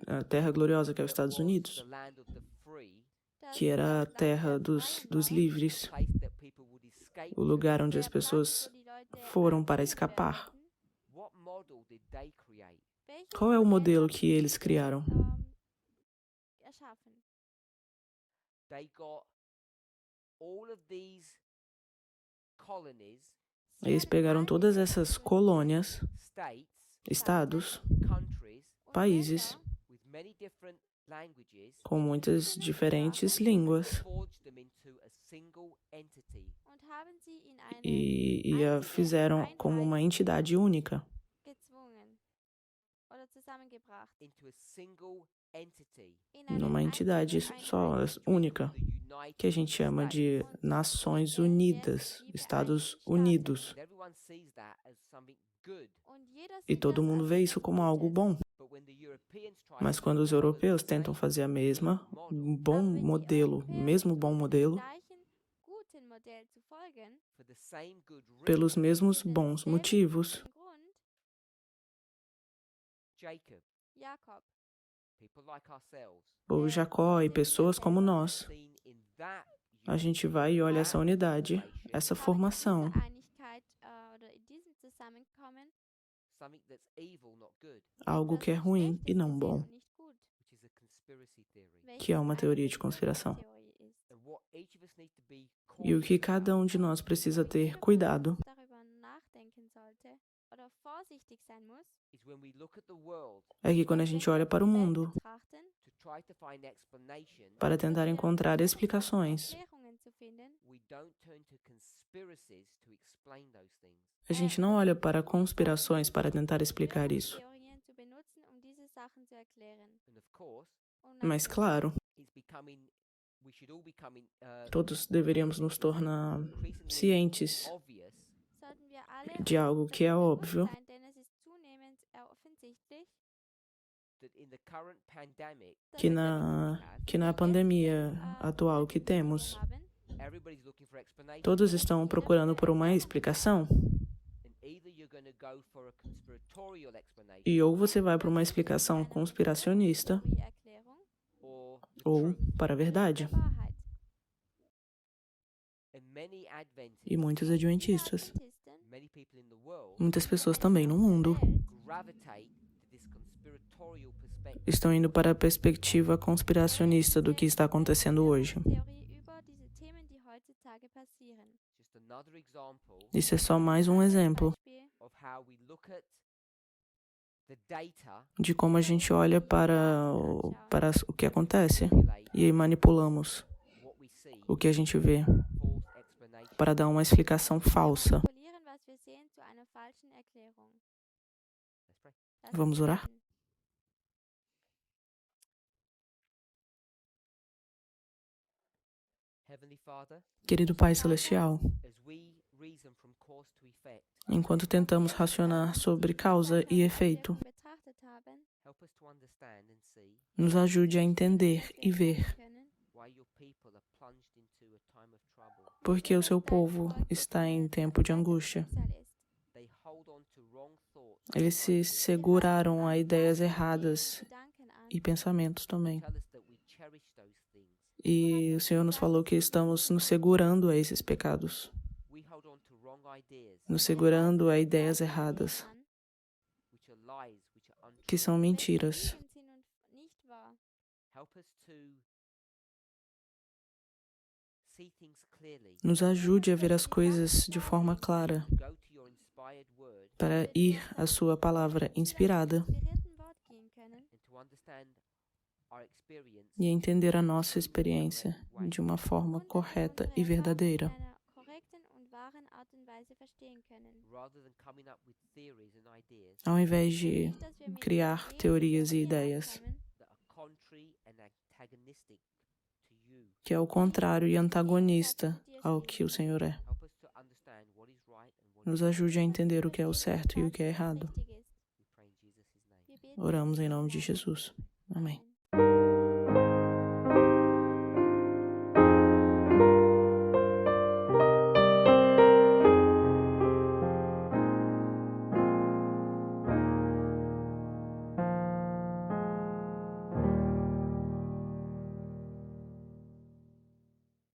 a terra gloriosa que é os Estados Unidos, the land of the free, que era a terra dos livres, place that people would escape o lugar onde as pessoas foram para escapar. What model did they create? Qual é o modelo que eles criaram? They got all of these colonies, Eles pegaram todas essas colônias, states, estados, countries países, with many different languages, com muitas diferentes línguas, forged them into a single entity. e a fizeram como uma entidade única, Into a single entity. numa entidade só, única, The United que a gente chama de Nações Unidas, Estados Unidos. And everyone sees that as something good. E todo mundo vê isso como algo bom. But when the Europeans try Mas to quando os follow the europeus same tentam fazer a mesma, model um bom modelo, mesmo bom modelo, for the same good reason, pelos mesmos bons motivos, Jacob, people like ourselves, ou Jacó e pessoas como nós, seen in that a gente vai e olha essa unidade, essa formação, something that's evil, not good, algo que é ruim e não bom, which is a conspiracy theory. que é uma teoria de conspiração. And what each of us need to be E o que cautious cada um de nós precisa ter cuidado is when we look at the world é que quando a gente olha para o mundo to try to find explanation, para tentar encontrar explicações, we don't turn to conspiracies to explain those things. a gente não olha para conspirações para tentar explicar isso. And of course, Mas claro, it's becoming we should all become todos deveríamos nos tornar increasingly cientes obvious de algo que é óbvio, that in the current pandemic que na pandemia atual que temos, everybody's looking for explanation, todos estão procurando por uma explicação. and either you're going to go for a conspiratorial explanation E ou você vai para uma explicação conspiracionista or the ou truth. para a verdade. And many Adventists, E muitos adventistas, many people in the world muitas pessoas também no mundo, gravitate to this conspiratorial perspective. estão indo para a perspectiva conspiracionista do que está acontecendo hoje. Just another example Isso é só mais um exemplo of how we look at the data, de como a gente olha para o que acontece manipulate e aí manipulamos what we see, o que a gente vê false explanation. para dar uma explicação falsa. Let's pray. Vamos orar? Heavenly Father, Querido Pai Celestial, as we reason from cause to effect, enquanto tentamos racionar sobre causa e efeito, help us to understand and see nos ajude a entender e ver why your people are plunged into a time of trouble. porque o seu povo está em tempo de angústia. They hold on to wrong thoughts. Eles se seguraram a ideias erradas e pensamentos também. Tell us that we cherish those things. E o Senhor nos falou que estamos nos segurando a esses pecados, We hold on to wrong ideas, nos segurando a ideias erradas, which are lies, which are untrue. que são mentiras. Help us to see things Nos ajude a ver as coisas de forma clara, para ir à sua palavra inspirada e entender a nossa experiência de uma forma correta e verdadeira, ao invés de criar teorias e ideias que é o contrário e antagonista ao que o Senhor é. Nos ajude a entender o que é o certo e o que é errado. Oramos em nome de Jesus. Amém.